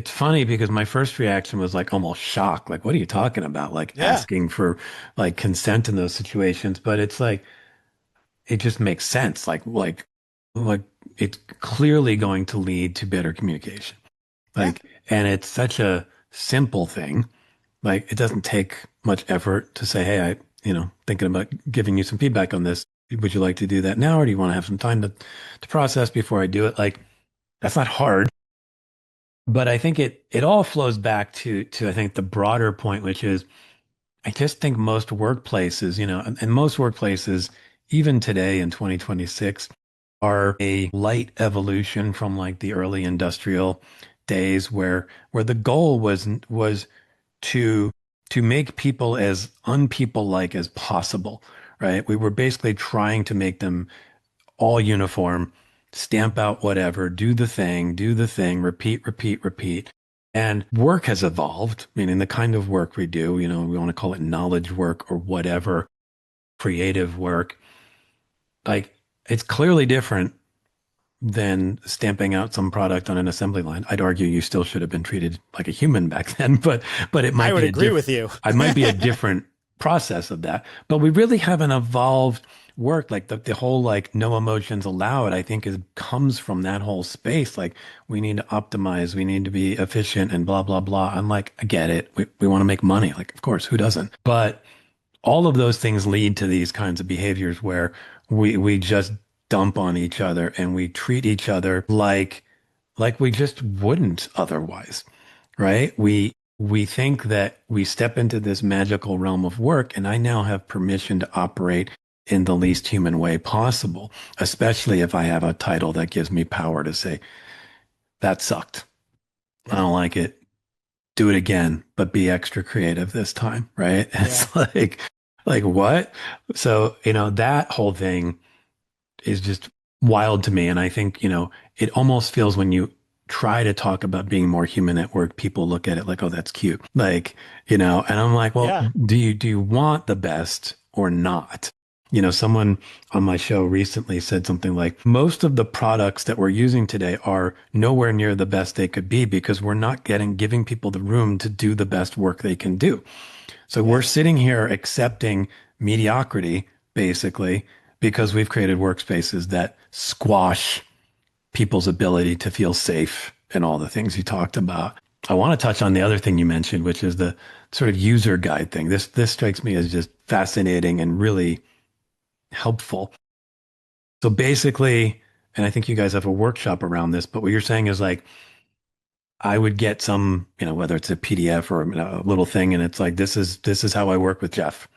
funny because my first reaction was like almost shock. Like, what are you talking about? Like asking for like consent in those situations. But it's like, it just makes sense. Like it's clearly going to lead to better communication. Like, and it's such a simple thing. Like, it doesn't take much effort to say, hey, thinking about giving you some feedback on this. Would you like to do that now, or do you want to have some time to process before I do it? Like, that's not hard. But I think it all flows back to I think the broader point, which is I just think most workplaces, and most workplaces, even today in 2026, are a light evolution from like the early industrial days where the goal was to make people as unpeople-like as possible, right? We were basically trying to make them all uniform, stamp out whatever, do the thing, repeat. And work has evolved, meaning the kind of work we do, we want to call it knowledge work or whatever, creative work. Like, it's clearly different than stamping out some product on an assembly line. I'd argue you still should have been treated like a human back then, but it might I would agree with you. It might be a different process of that. But we really haven't evolved work. Like the whole like no emotions allowed, I think comes from that whole space. Like, we need to optimize, we need to be efficient and blah, blah, blah. I'm like, I get it. We want to make money. Like, of course, who doesn't? But all of those things lead to these kinds of behaviors where we just dump on each other and we treat each other like we just wouldn't otherwise, right? We think that we step into this magical realm of work and I now have permission to operate in the least human way possible, especially if I have a title that gives me power to say, that sucked. I don't like it. Do it again, but be extra creative this time, right? Yeah. It's like what? So, that whole thing is just wild to me. And I think, it almost feels when you try to talk about being more human at work, people look at it like, oh, that's cute. Like, and I'm like, well, do you want the best or not? Someone on my show recently said something like, most of the products that we're using today are nowhere near the best they could be because we're not giving people the room to do the best work they can do. So we're sitting here accepting mediocrity, basically, because we've created workspaces that squash people's ability to feel safe and all the things you talked about. I want to touch on the other thing you mentioned, which is the sort of user guide thing. This strikes me as just fascinating and really helpful. So basically, and I think you guys have a workshop around this, but what you're saying is like I would get some, whether it's a PDF or a little thing, and it's like this is how I work with Jeff,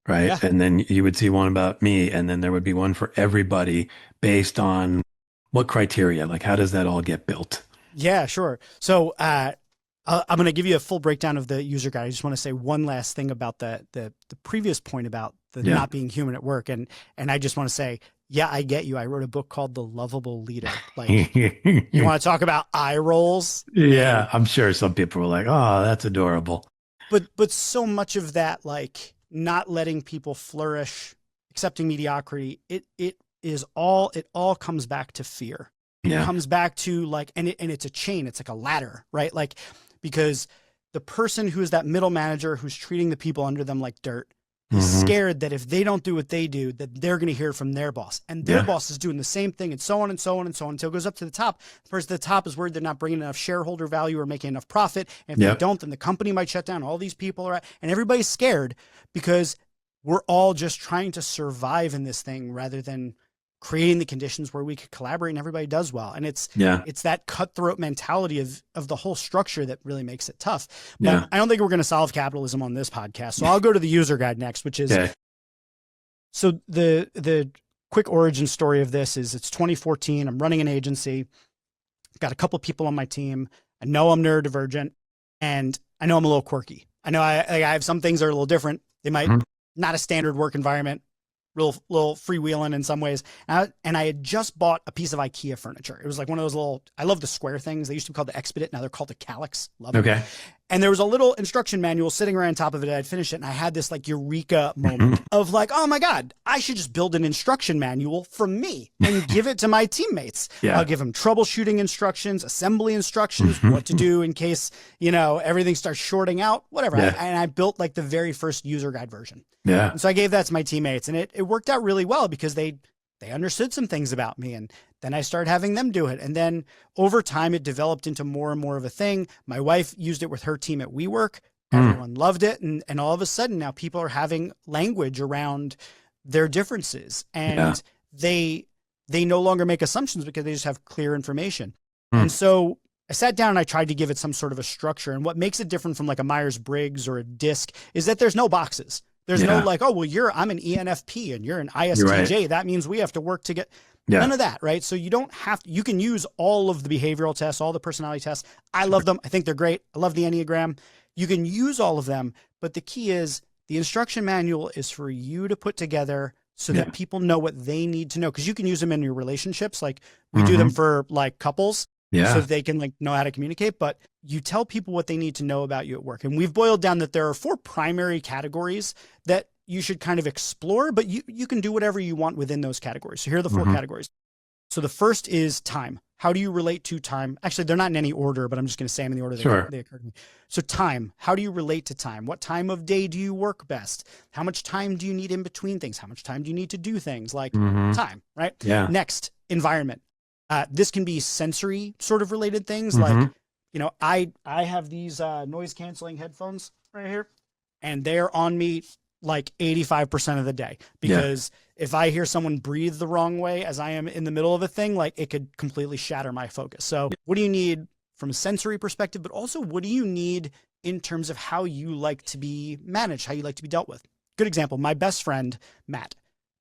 right? Yeah. And then you would see one about me, and then there would be one for everybody based on what criteria, like how does that all get built? Yeah, sure. So I'm going to give you a full breakdown of the user guide. I just want to say one last thing about the previous point about the not being human at work. And I just want to say, yeah, I get you. I wrote a book called The Lovable Leader. Like, you want to talk about eye rolls? Yeah, I'm sure some people were like, oh, that's adorable. But so much of that, like not letting people flourish, accepting mediocrity, it all comes back to fear. Yeah. It comes back to like, and it's a chain. It's like a ladder, right? Like, because the person who is that middle manager who's treating the people under them like dirt is scared that if they don't do what they do, that they're going to hear from their boss, and their boss is doing the same thing, and so on and so on and so on until it goes up to the top. The person at the top is worried they're not bringing enough shareholder value or making enough profit. And if they don't, then the company might shut down. All these people are, and everybody's scared because we're all just trying to survive in this thing rather than creating the conditions where we could collaborate and everybody does well. And it's that cutthroat mentality of the whole structure that really makes it tough. But I don't think we're going to solve capitalism on this podcast. So I'll go to the user guide next, which is, so the quick origin story of this is it's 2014. I'm running an agency. I've got a couple people on my team. I know I'm neurodivergent and I know I'm a little quirky. I know I have some things that are a little different. They might not a standard work environment, little freewheeling in some ways. And I had just bought a piece of IKEA furniture. It was like one of those little, I love the square things. They used to be called the Expedit. Now they're called the Calyx. Love it. Okay. And there was a little instruction manual sitting right on top of it. I'd finished it. And I had this like eureka moment of like, oh my God, I should just build an instruction manual from me and give it to my teammates. I'll give them troubleshooting instructions, assembly instructions, what to do in case, everything starts shorting out, whatever. And I built like the very first user guide version. And so I gave that to my teammates, and it worked out really well because they understood some things about me. And then I started having them do it. And then over time, it developed into more and more of a thing. My wife used it with her team at WeWork. Everyone loved it. And all of a sudden now people are having language around their differences, and they no longer make assumptions because they just have clear information. And so I sat down and I tried to give it some sort of a structure. And what makes it different from like a Myers-Briggs or a DISC is that there's no boxes. There's no like, oh, well, I'm an ENFP and you're an ISTJ. Right. That means we have to work to get none of that, right? So you don't have to, you can use all of the behavioral tests, all the personality tests. I love them. I think they're great. I love the Enneagram. You can use all of them, but the key is the instruction manual is for you to put together so that people know what they need to know. Because you can use them in your relationships. Like we do them for like couples. So that they can like know how to communicate, but you tell people what they need to know about you at work. And we've boiled down that there are 4 primary categories that you should kind of explore, but you can do whatever you want within those categories. So here are the 4 categories. So the first is time. How do you relate to time? Actually, they're not in any order, but I'm just going to say them in the order they occur to me. So time, how do you relate to time? What time of day do you work best? How much time do you need in between things? How much time do you need to do things like time, right? Next, environment. This can be sensory sort of related things. Like, I have these noise canceling headphones right here, and they're on me like 85% of the day, because if I hear someone breathe the wrong way as I am in the middle of a thing, like it could completely shatter my focus. So what do you need from a sensory perspective, but also what do you need in terms of how you like to be managed, how you like to be dealt with? Good example. My best friend, Matt,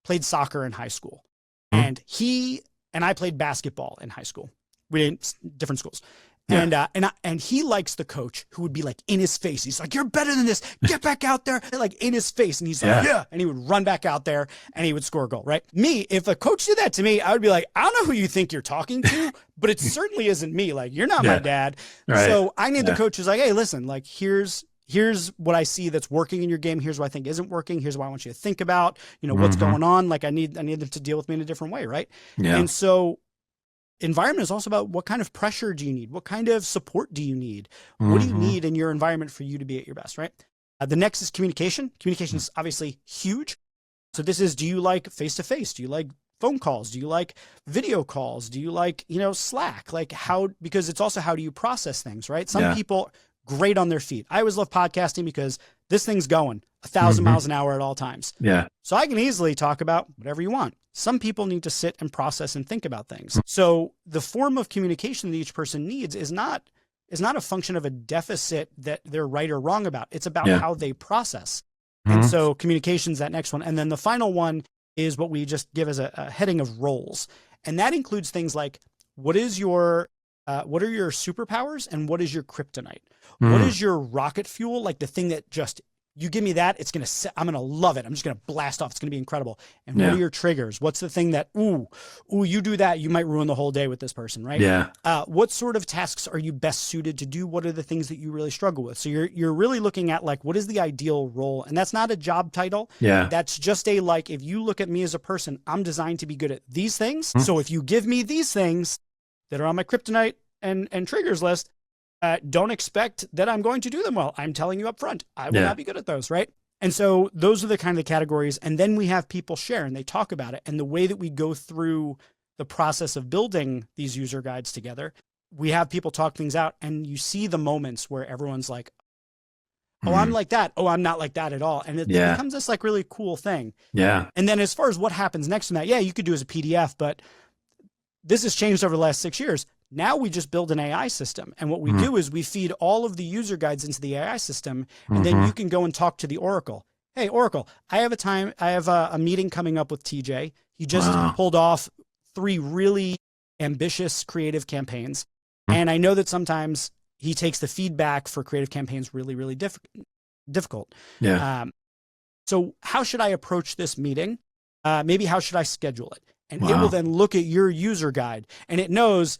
played soccer in high school, and he and I played basketball in high school. We didn't, different schools. And he likes the coach who would be like in his face. He's like, you're better than this. Get back out there. Like in his face. And he's like, yeah. And he would run back out there and he would score a goal, right? Me, if a coach did that to me, I would be like, I don't know who you think you're talking to, but it certainly isn't me. Like, you're not my dad. Right. So I need the coach who's like, hey, listen, like here's what I see that's working in your game. Here's what I think isn't working. Here's what I want you to think about, what's going on. Like I need them to deal with me in a different way. Right. Yeah. And so environment is also about what kind of pressure do you need? What kind of support do you need? What do you need in your environment for you to be at your best, right? The next is communication. Communication is obviously huge. So this is, do you like face-to-face? Do you like phone calls? Do you like video calls? Do you like, Slack? Like because it's also how do you process things, right? Some people great on their feet. I always love podcasting because this thing's going 1,000 miles an hour at all times. Yeah. So I can easily talk about whatever you want. Some people need to sit and process and think about things. So the form of communication that each person needs is not a function of a deficit that they're right or wrong about. It's about how they process. And so communication's that next one. And then the final one is what we just give as a heading of roles. And that includes things like, what are your superpowers and what is your kryptonite? What is your rocket fuel? Like the thing that just, you give me that, I'm going to love it. I'm just going to blast off. It's going to be incredible. And what are your triggers? What's the thing that, you do that, you might ruin the whole day with this person, right? Yeah. What sort of tasks are you best suited to do? What are the things that you really struggle with? So you're really looking at like, what is the ideal role? And that's not a job title. Yeah. That's just like, if you look at me as a person, I'm designed to be good at these things. So if you give me these things that are on my kryptonite and triggers list, don't expect that I'm going to do them well. I'm telling you up front, I will not be good at those, right? And so those are the kind of categories. And then we have people share and they talk about it. And the way that we go through the process of building these user guides together, we have people talk things out and you see the moments where everyone's like, oh, I'm like that. Oh, I'm not like that at all. And it becomes this like really cool thing. Yeah. And then as far as what happens next from that, you could do as a PDF, but this has changed over the last 6 years. Now we just build an AI system. And what we do is we feed all of the user guides into the AI system. And then you can go and talk to the Oracle. Hey, Oracle, I have a meeting coming up with TJ. He just pulled off 3 really ambitious creative campaigns. And I know that sometimes he takes the feedback for creative campaigns really, really difficult. Yeah. So how should I approach this meeting? Maybe how should I schedule it? And it will then look at your user guide and it knows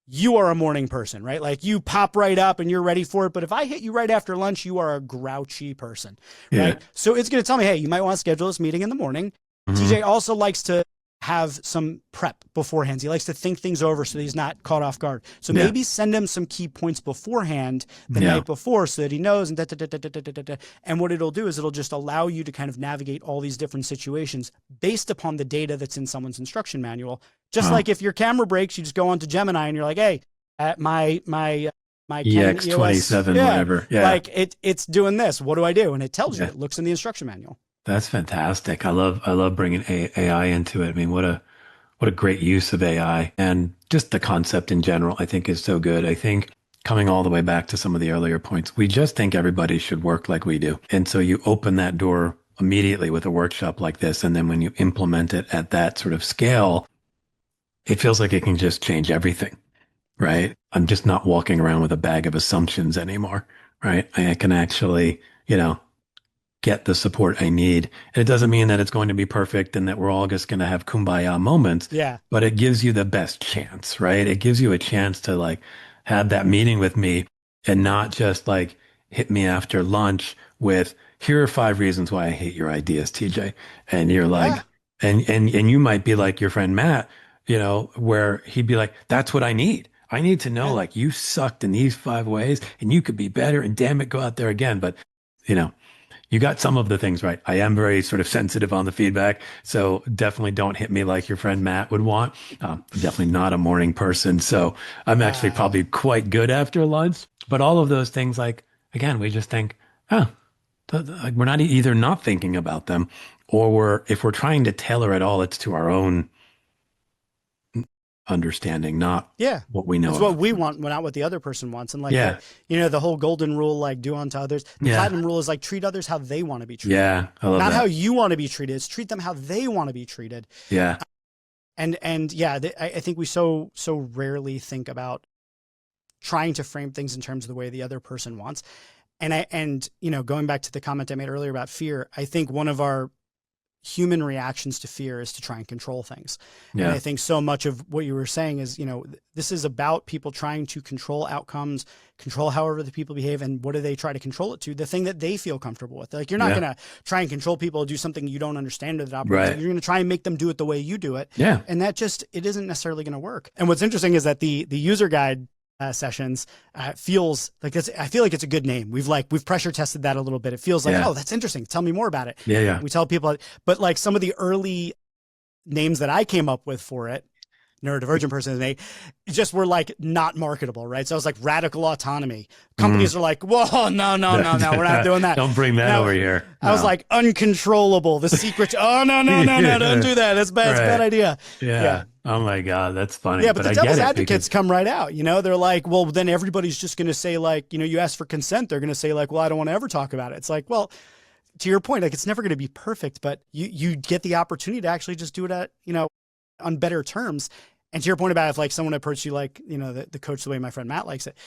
you are a morning person, right? Like you pop right up and you're ready for it. But if I hit you right after lunch, you are a grouchy person, right? So it's going to tell me, hey, you might want to schedule this meeting in the morning. TJ also likes to have some prep beforehand. He likes to think things over so that he's not caught off guard. So maybe send him some key points beforehand the night before so that he knows. And what it'll do is it'll just allow you to kind of navigate all these different situations based upon the data that's in someone's instruction manual. Just like if your camera breaks, you just go onto Gemini and you're like, hey, at my EX27, whatever. Yeah. Like it's doing this. What do I do? And it tells you, it looks in the instruction manual. That's fantastic. I love bringing AI into it. I mean, what a great use of AI, and just the concept in general, I think is so good. I think coming all the way back to some of the earlier points, we just think everybody should work like we do. And so you open that door immediately with a workshop like this. And then when you implement it at that sort of scale, it feels like it can just change everything, right? I'm just not walking around with a bag of assumptions anymore, right? I can actually, get the support I need. And it doesn't mean that it's going to be perfect and that we're all just going to have kumbaya moments. Yeah. But it gives you the best chance, right? It gives you a chance to like have that meeting with me and not just like hit me after lunch with, here are 5 reasons why I hate your ideas, TJ. And you're like, and you might be like your friend Matt, where he'd be like, that's what I need. I need to know like you sucked in these 5 ways and you could be better and damn it, go out there again. But, you got some of the things right. I am very sort of sensitive on the feedback. So definitely don't hit me like your friend Matt would want. I'm definitely not a morning person. So I'm actually probably quite good after lunch. But all of those things, like, again, we just think, we're not either not thinking about them, or if we're trying to tailor it all, it's to our own understanding, not what we know. It's what we want, not what the other person wants. And like, the whole golden rule, like do unto others. The platinum rule is like treat others how they want to be treated. Yeah, I love not that. how you want to be treated. It's treat them how they want to be treated. Yeah. I think we so rarely think about trying to frame things in terms of the way the other person wants. And going back to the comment I made earlier about fear, I think one of our human reactions to fear is to try and control things. And I think so much of what you were saying is, this is about people trying to control outcomes, control however the people behave. And what do they try to control it to? The thing that they feel comfortable with. Like, you're not going to try and control people to do something you don't understand or that operates. You're going to try and make them do it the way you do it. Yeah. And that it isn't necessarily going to work. And what's interesting is that the user guide sessions feels like I feel like it's a good name. We've pressure tested that a little bit. It feels like, oh, that's interesting. Tell me more about it. Yeah. We tell people, but like some of the early names that I came up with for it, neurodivergent person as me, just were like not marketable, right? So I was like radical autonomy. Mm. Companies are like, whoa, no, we're not doing that. Don't bring that Now, over here. I was No. like uncontrollable. The secret. Oh no, don't do that. That's bad. It's a bad Right. idea. Yeah. Yeah. Oh my God, that's funny. Yeah, but But the I devil's get it advocates because come right out. They're like, well, then everybody's just going to say like, you ask for consent. They're going to say like, well, I don't want to ever talk about it. It's like, well, to your point, like it's never going to be perfect, but you get the opportunity to actually just do it at, on better terms. And to your point about if like someone approached you like, the coach, the way my friend Matt likes it,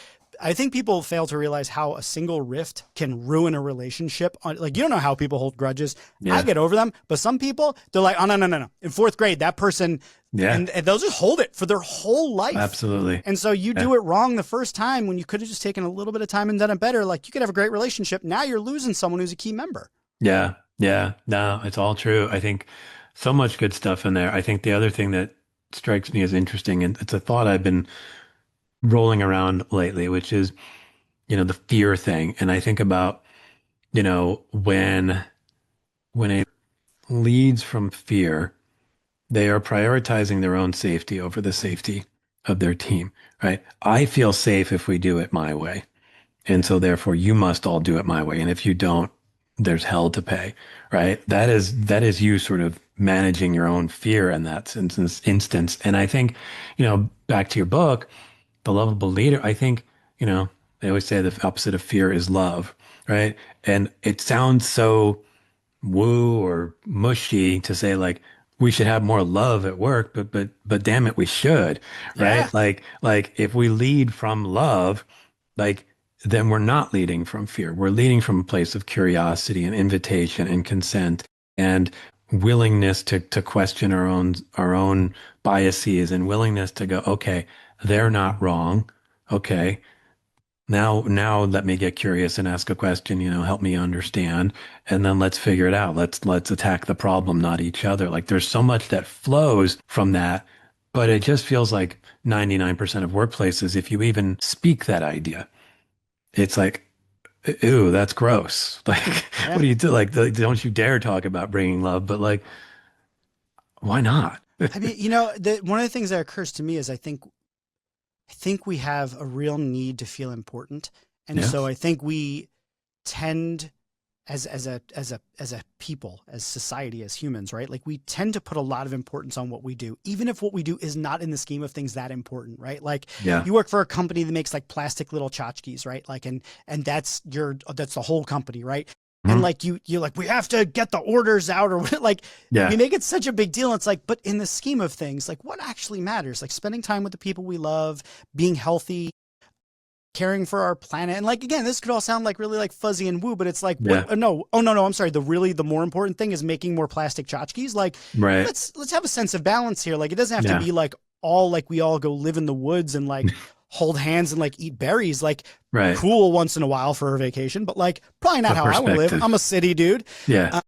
I think people fail to realize how a single rift can ruin a relationship. Like, you don't know how people hold grudges. yeah, I get over them, but some people, they're like, oh, no. In fourth grade, that person, yeah, and they'll just hold it for their whole life. absolutely. And so you do it wrong the first time when you could have just taken a little bit of time and done it better. Like you could have a great relationship. Now you're losing someone who's a key member. Yeah, yeah. No, it's all true. I think so much good stuff in there. I think the other thing that strikes me as interesting, and it's a thought I've been rolling around lately, which is, the fear thing. And I think about, when it leads from fear, they are prioritizing their own safety over the safety of their team, right? I feel safe if we do it my way. And so therefore you must all do it my way. And if you don't, there's hell to pay, right? That is you sort of managing your own fear in that instance. And I think, back to your book, The Lovable Leader, I think, they always say the opposite of fear is love, right? And it sounds so woo or mushy to say like we should have more love at work, but damn it, we should, right? Yeah. Like if we lead from love, like then we're not leading from fear. We're leading from a place of curiosity and invitation and consent and willingness to question our own biases and willingness to go, okay, they're not wrong. Okay. Now let me get curious and ask a question, help me understand, and then let's figure it out. Let's attack the problem, not each other. Like there's so much that flows from that, but it just feels like 99% of workplaces, if you even speak that idea, it's like, ew, that's gross. Like, Yeah. what do you do? Like, don't you dare talk about bringing love, but like, why not? I mean, one of the things that occurs to me is I think we have a real need to feel important. And Yeah. so I think we tend as a people, as society, as humans, right? Like we tend to put a lot of importance on what we do, even if what we do is not in the scheme of things that important, right? Like Yeah. you work for a company that makes like plastic little tchotchkes, right? Like, and that's the whole company, right? And Mhm. like you're like, we have to get the orders out or like Yeah. we make it such a big deal. It's like, but in the scheme of things, like what actually matters, like spending time with the people we love, being healthy, caring for our planet. And like, again, this could all sound like really like fuzzy and woo, but it's like, Yeah. no, I'm sorry. The more important thing is making more plastic tchotchkes. Like Right. let's have a sense of balance here. Like it doesn't have Yeah. to be like we all go live in the woods and like hold hands and like eat berries. Like Right. cool once in a while for a vacation, but like probably not For how I want to live. perspective. I'm a city dude. Yeah.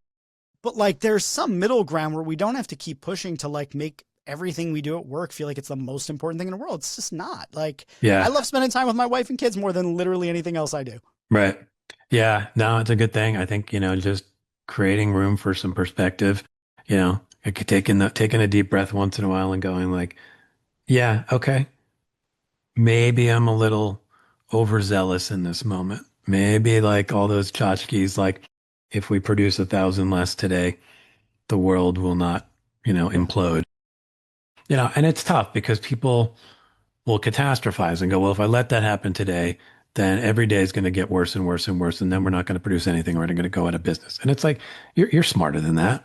But like there's some middle ground where we don't have to keep pushing to like make everything we do at work feel like it's the most important thing in the world. It's just not. Like Yeah. I love spending time with my wife and kids more than literally anything else I do. Right. Yeah. No, it's a good thing. I think, just creating room for some perspective, like taking a deep breath once in a while and going like, yeah, okay, maybe I'm a little overzealous in this moment. Maybe like all those tchotchkes, like if we produce 1,000 less today, the world will not, implode. And it's tough because people will catastrophize and go, well, if I let that happen today, then every day is going to get worse and worse and worse, and then we're not going to produce anything. We're going to go out of business. And it's like you're smarter than that.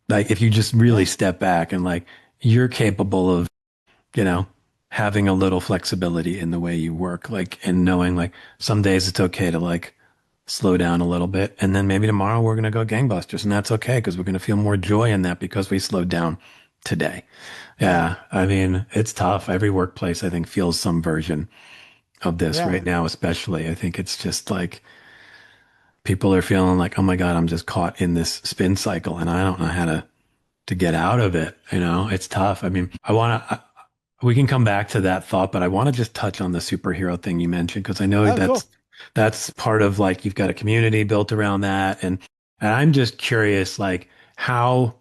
Like if you just really step back and like you're capable of, having a little flexibility in the way you work, like and knowing like some days it's okay to like slow down a little bit, and then maybe tomorrow we're going to go gangbusters, and that's okay because we're going to feel more joy in that because we slowed down today. Yeah, I mean, it's tough. Every workplace, I think, feels some version of this Yeah. right now, especially. I think it's just like people are feeling like, oh my God, I'm just caught in this spin cycle and I don't know how to get out of it. It's tough. I mean, we can come back to that thought, but I want to just touch on the superhero thing you mentioned because I know Oh, cool. that's part of like you've got a community built around that. And I'm just curious, like how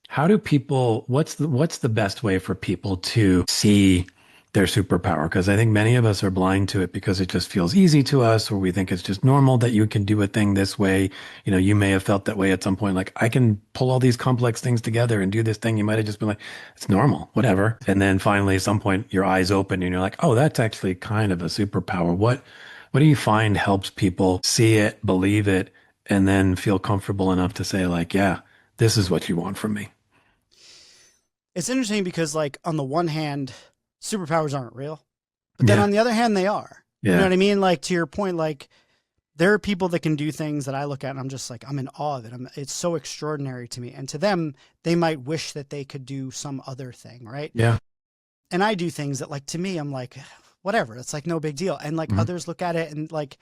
How do people, what's the best way for people to see their superpower? Because I think many of us are blind to it because it just feels easy to us, or we think it's just normal that you can do a thing this way. You know, you may have felt that way at some point, like I can pull all these complex things together and do this thing. You might have just been like, it's normal, whatever. And then finally, at some point, your eyes open and you're like, oh, that's actually kind of a superpower. What do you find helps people see it, believe it, and then feel comfortable enough to say, like, yeah, this is what you want from me? It's interesting because, like, on the one hand, superpowers aren't real, but then Yeah. on the other hand, they are. You know Yeah. what I mean? Like, to your point, like, there are people that can do things that I look at and I'm just like, I'm in awe of it. It's so extraordinary to me. And to them, they might wish that they could do some other thing, right? Yeah. And I do things that, like, to me, I'm like, whatever. It's like no big deal. And like Mhm. others look at it and like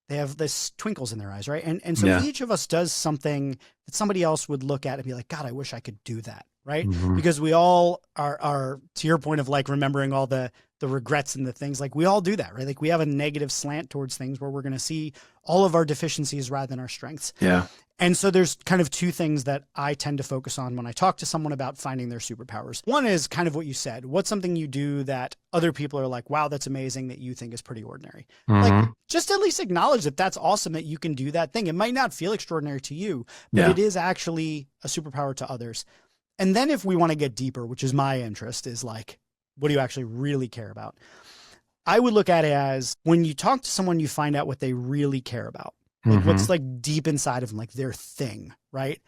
they have this twinkles in their eyes, right? And so Yeah. each of us does something that somebody else would look at and be like, God, I wish I could do that, right? Mhm. Because we all are to your point of like remembering all the regrets and the things, like we all do that, right? Like we have a negative slant towards things where we're going to see all of our deficiencies rather than our strengths. Yeah. And so there's kind of two things that I tend to focus on when I talk to someone about finding their superpowers. One is kind of what you said. What's something you do that other people are like, wow, that's amazing, that you think is pretty ordinary? Like, Mhm. just at least acknowledge that that's awesome that you can do that thing. It might not feel extraordinary to you, but Yeah. it is actually a superpower to others. And then if we want to get deeper, which is my interest, is like, what do you actually really care about? I would look at it as when you talk to someone, you find out what they really care about. Like what's Mhm. like deep inside of them, like their thing, right?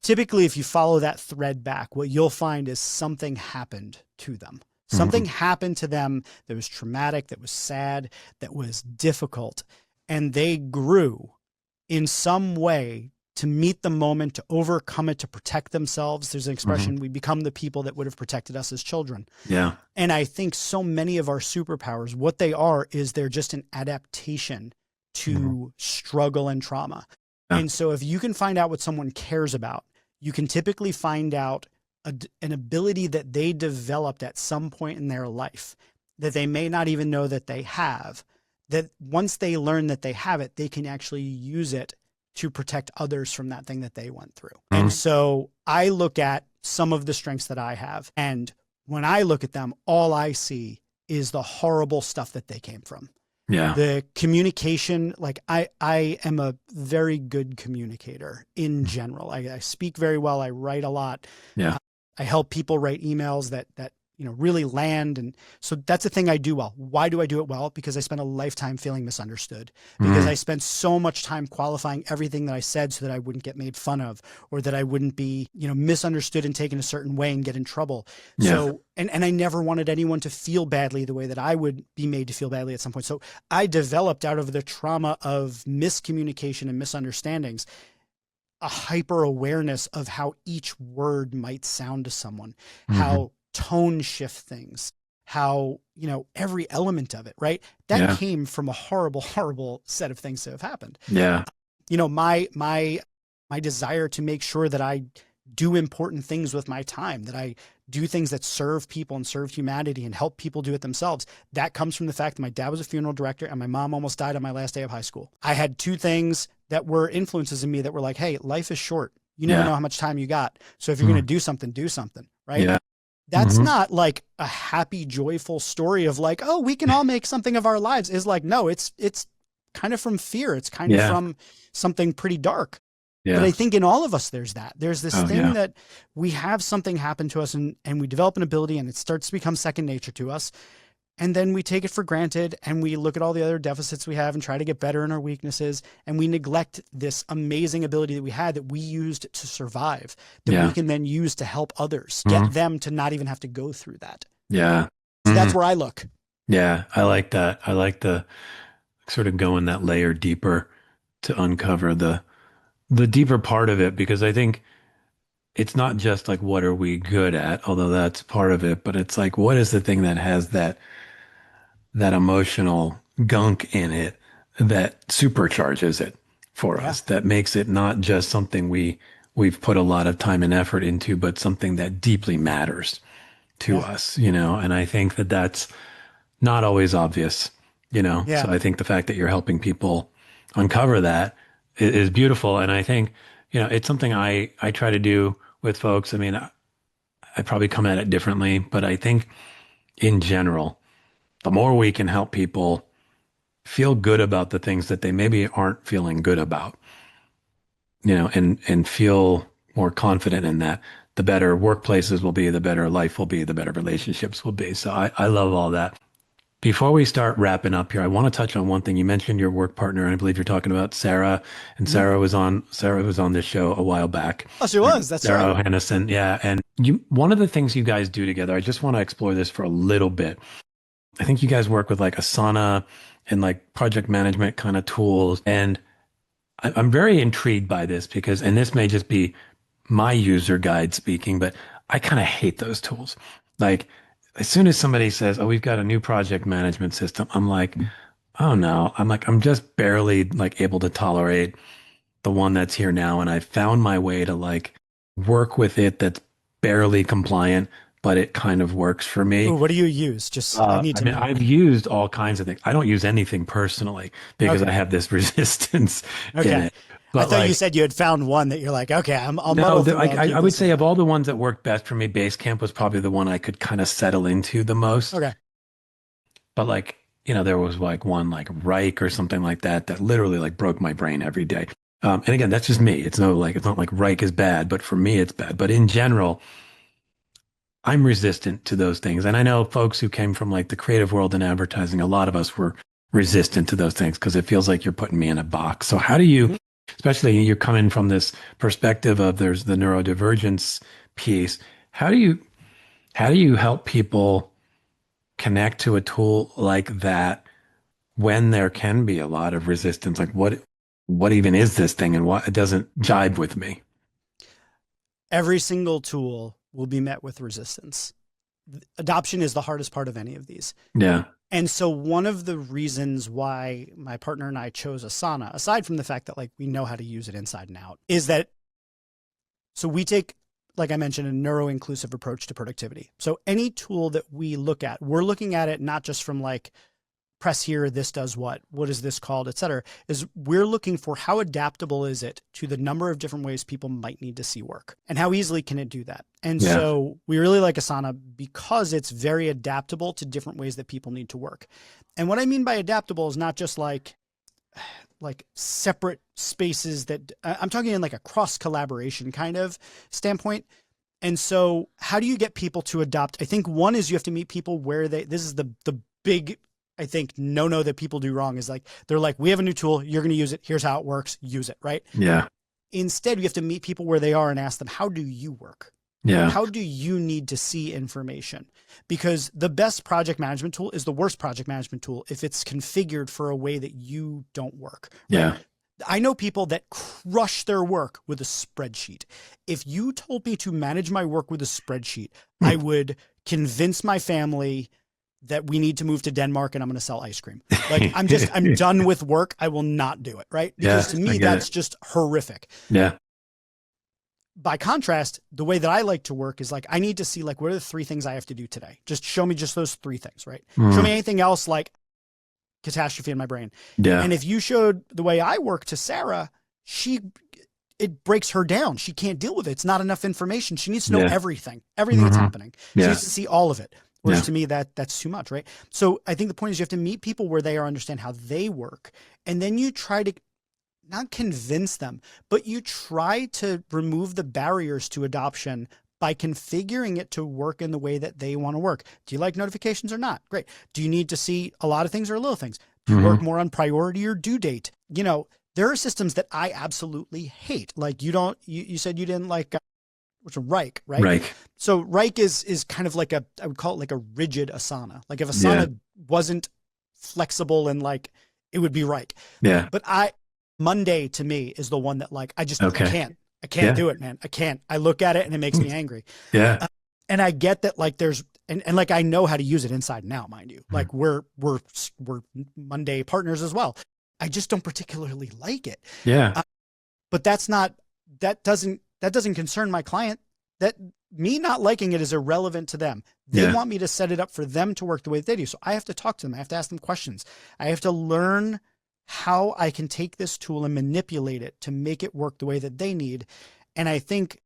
Typically, if you follow that thread back, what you'll find is something happened to them. Something Mhm. happened to them that was traumatic, that was sad, that was difficult. And they grew in some way to meet the moment, to overcome it, to protect themselves. There's an Mhm. expression, we become the people that would have protected us as children. Yeah. And I think so many of our superpowers, what they are is they're just an adaptation Mhm. to struggle and trauma. Yeah. And so if you can find out what someone cares about, you can typically find out an ability that they developed at some point in their life that they may not even know that they have, that once they learn that they have it, they can actually use it to protect others from that thing that they went through. And Mhm. so I look at some of the strengths that I have, and when I look at them, all I see is the horrible stuff that they came from. Yeah. The communication, like I am a very good communicator in general. I speak very well. I write a lot. Yeah. I help people write emails that really land. And so that's the thing I do well. Why do I do it well? Because I spent a lifetime feeling misunderstood, because Mhm. I spent so much time qualifying everything that I said so that I wouldn't get made fun of, or that I wouldn't be, misunderstood and taken a certain way and get in trouble. Yeah. So, and I never wanted anyone to feel badly the way that I would be made to feel badly at some point. So I developed, out of the trauma of miscommunication and misunderstandings, a hyper awareness of how each word might sound to someone, Mhm. how tone shift things, how, every element of it, right? That Yeah. came from a horrible, horrible set of things that have happened. Yeah. My desire to make sure that I do important things with my time, that I do things that serve people and serve humanity and help people do it themselves. That comes from the fact that my dad was a funeral director and my mom almost died on my last day of high school. I had two things that were influences in me that were like, hey, life is short. You never Yeah. know how much time you got. So if you're going to do something, right? Yeah. That's Mhm. not like a happy, joyful story of like, oh, we can all make something of our lives. Is like, no, it's kind of from fear. It's kind of Yeah. from something pretty dark. But Yeah. I think in all of us, there's that. There's this Oh, thing yeah. that we have something happen to us, and we develop an ability and it starts to become second nature to us. And then we take it for granted and we look at all the other deficits we have and try to get better in our weaknesses. And we neglect this amazing ability that we had, that we used to survive, that Yeah. we can then use to help others, Mhm. get them to not even have to go through that. Yeah. So that's Mhm. where I look. Yeah. I like that. I like the sort of going that layer deeper to uncover the deeper part of it, because I think it's not just like what are we good at, although that's part of it, but it's like what is the thing that has that emotional gunk in it that supercharges it for Yeah. us, that makes it not just something we've put a lot of time and effort into, but something that deeply matters to Yeah. us, and I think that that's not always obvious. Yeah. So I think the fact that you're helping people uncover that is beautiful. And I think, it's something I try to do with folks. I mean, I probably come at it differently, but I think in general, the more we can help people feel good about the things that they maybe aren't feeling good about, and feel more confident in that, the better workplaces will be, the better life will be, the better relationships will be. So I love all that. Before we start wrapping up here, I want to touch on one thing. You mentioned your work partner, and I believe you're talking about Sarah. And Sarah was on this show a while back. Oh, she was. That's Sarah right. O'Hannison. Yeah. And one of the things you guys do together, I just want to explore this for a little bit. I think you guys work with like Asana and like project management kind of tools. And I'm very intrigued by this because, and this may just be my user guide speaking, but I kind of hate those tools. Like, as soon as somebody says, "Oh, we've got a new project management system," I'm like, "Oh no." I'm just barely like able to tolerate the one that's here now. And I found my way to like work with it that's barely compliant, but it kind of works for me. Ooh, what do you use? Just I need to know. I've used all kinds of things. I don't use anything personally because Okay. I have this resistance in Okay. it. I But thought you like, said you had found one that you're like, okay, I'll no, muddle through. I'll keep I would this say in. of all the ones that worked best for me, Basecamp was probably the one I could kind of settle into the most. Okay. But like, there was like one like Reich or something like that that literally like broke my brain every day. And again, that's just me. It's not like Reich is bad, but for me, it's bad. But in general, I'm resistant to those things. And I know folks who came from like the creative world and advertising, a lot of us were resistant to those things because it feels like you're putting me in a box. So how do you, especially you're coming from this perspective of there's the neurodivergence piece, how do you help people connect to a tool like that when there can be a lot of resistance? Like what even is this thing and what it doesn't jibe with me? Every single tool will be met with resistance. Adoption is the hardest part of any of these. Yeah. And so one of the reasons why my partner and I chose Asana, aside from the fact that like we know how to use it inside and out, is that so we take, like I mentioned, a neuro-inclusive approach to productivity. So any tool that we look at, we're looking at it not just from like press here, this does what is this called, et cetera, is we're looking for how adaptable is it to the number of different ways people might need to see work and how easily can it do that. And so we really like Asana because it's very adaptable to different ways that people need to work. And what I mean by adaptable is not just like separate spaces that I'm talking in like a cross collaboration kind of standpoint. And so how do you get people to adopt? I think one is you have to meet people where this is the big, I think, no that people do wrong is like, they're like, we have a new tool. You're going to use it. Here's how it works. Use it. Right. Yeah. Instead, you have to meet people where they are and ask them, how do you work? Yeah. How do you need to see information? Because the best project management tool is the worst project management tool if it's configured for a way that you don't work. Right? Yeah. I know people that crush their work with a spreadsheet. If you told me to manage my work with a spreadsheet, I would convince my family that we need to move to Denmark and I'm going to sell ice cream. Like I'm done with work. I will not do it. Right. Because to me, that's just horrific. Yeah. By contrast, the way that I like to work is like, I need to see like, what are the 3 things I have to do today? Just show me just those 3 things, right? Show me anything else like catastrophe in my brain. Yeah. And if you showed the way I work to Sarah, it breaks her down. She can't deal with it. It's not enough information. She needs to know everything that's happening. She needs to see all of it. Whereas to me, that's too much, right? So I think the point is you have to meet people where they are, understand how they work. And then you try to not convince them, but you try to remove the barriers to adoption by configuring it to work in the way that they want to work. Do you like notifications or not? Great. Do you need to see a lot of things or little things? Do you work more on priority or due date? There are systems that I absolutely hate. Like you said you didn't like, which is Reich, right? Reich. So Reich is kind of like I would call it like a rigid Asana. Like if Asana wasn't flexible and like, it would be Reich. Yeah. But Monday to me is the one that like, I can't do it, man. I can't. I look at it and it makes me angry. Yeah. And I get that like there's, and like, I know how to use it inside and out, mind you. Like we're Monday partners as well. I just don't particularly like it. Yeah. But that doesn't concern my client. That me not liking it is irrelevant to them. They want me to set it up for them to work the way that they do. So I have to talk to them. I have to ask them questions. I have to learn how I can take this tool and manipulate it to make it work the way that they need. And I think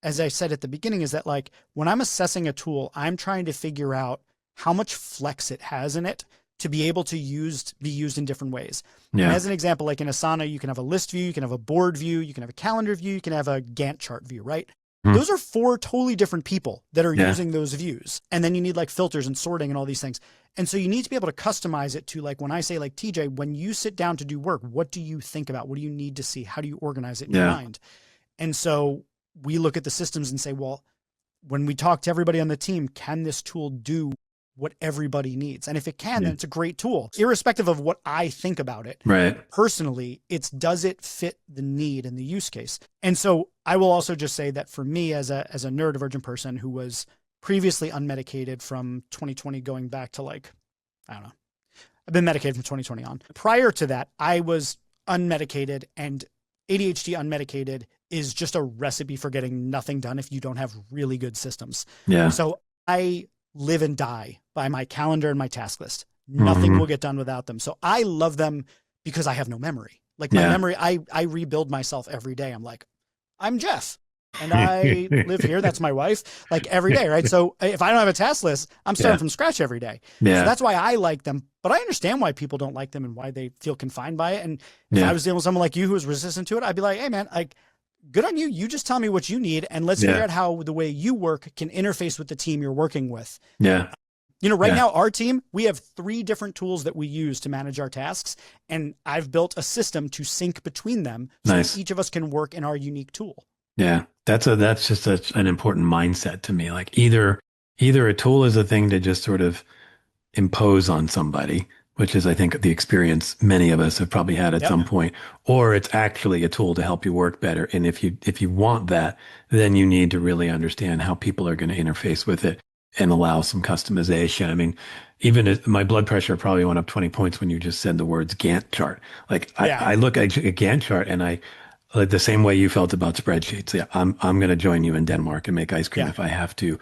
as I said at the beginning, is that like when I'm assessing a tool, I'm trying to figure out how much flex it has in it to be able to be used in different ways. And as an example, like in Asana, you can have a list view, you can have a board view, you can have a calendar view, you can have a Gantt chart view, right? Those are 4 totally different people that are using those views. And then you need like filters and sorting and all these things. And so you need to be able to customize it to like, when I say like, TJ, when you sit down to do work, what do you think about? What do you need to see? How do you organize it in your mind? And so we look at the systems and say, well, when we talk to everybody on the team, can this tool do what everybody needs? And if it can, then it's a great tool, irrespective of what I think about it. Right. Personally, does it fit the need and the use case? And so I will also just say that for me as a neurodivergent person who was previously unmedicated from 2020 going back to like, I don't know, I've been medicated from 2020 on. Prior to that, I was unmedicated, and ADHD unmedicated is just a recipe for getting nothing done if you don't have really good systems. Yeah. So I live and die by my calendar and my task list. Nothing will get done without them. So I love them because I have no memory. Like my memory, I rebuild myself every day. I'm like, I'm Jeff and I live here. That's my wife, like every day. Right. So if I don't have a task list, I'm starting from scratch every day. So that's why I like them, but I understand why people don't like them and why they feel confined by it. And if I was dealing with someone like you who was resistant to it, I'd be like, hey man, like, good on you. You just tell me what you need, and let's figure out how the way you work can interface with the team you're working with. Yeah. You know, right now, our team, we have 3 different tools that we use to manage our tasks, and I've built a system to sync between them so that each of us can work in our unique tool. Yeah. That's just an important mindset to me. Like either a tool is a thing to just sort of impose on somebody, which is, I think, the experience many of us have probably had at some point, or it's actually a tool to help you work better. And if you want that, then you need to really understand how people are going to interface with it and allow some customization. I mean, even my blood pressure probably went up 20 points when you just said the words Gantt chart. Like I look at a Gantt chart and I, like the same way you felt about spreadsheets. Yeah, I'm going to join you in Denmark and make ice cream if I have to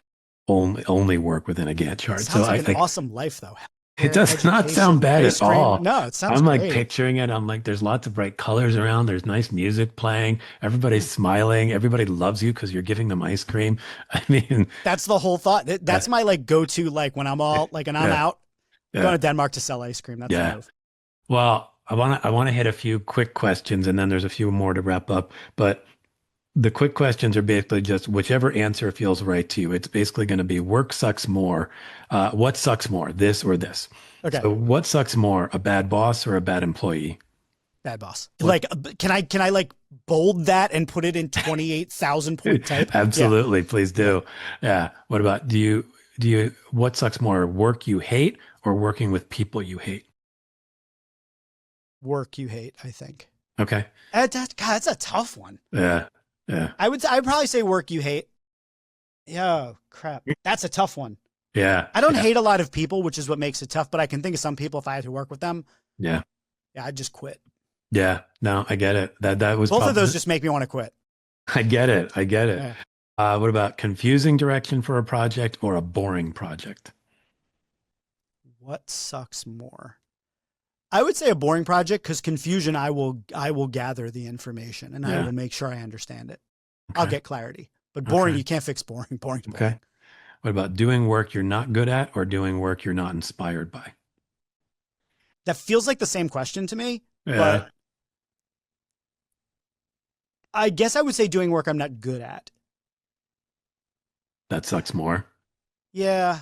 only work within a Gantt chart. It sounds like an awesome life though. It does not sound bad at all. No, it sounds I'm great. like picturing it. I'm like, there's lots of bright colors around. There's nice music playing. Everybody's smiling. Everybody loves you because you're giving them ice cream. I mean, that's the whole thought. That's my like go-to, like when I'm all like, and I'm out going to Denmark to sell ice cream. That's the move. Well, I want to hit a few quick questions, and then there's a few more to wrap up. But the quick questions are basically just whichever answer feels right to you. It's basically going to be work sucks more. What sucks more, this or this? Okay. So what sucks more, a bad boss or a bad employee? Bad boss. Like, can I like bold that and put it in 28,000 point type? Absolutely. Please do. Yeah. What about, what sucks more, work you hate or working with people you hate? Work you hate, I think. Okay. God, that's a tough one. Yeah. Yeah. I'd probably say work you hate. Yeah, crap. That's a tough one. Yeah. I don't hate a lot of people, which is what makes it tough, but I can think of some people, if I had to work with them. Yeah. Yeah, I'd just quit. Yeah. No, I get it. That was both of those just make me want to quit. I get it. Yeah. What about confusing direction for a project or a boring project? What sucks more? I would say a boring project, because confusion, I will gather the information and I will make sure I understand it. Okay. I'll get clarity. But boring, you can't fix boring. Boring's boring. Okay. What about doing work you're not good at or doing work you're not inspired by? That feels like the same question to me, but I guess I would say doing work I'm not good at. That sucks more. Yeah.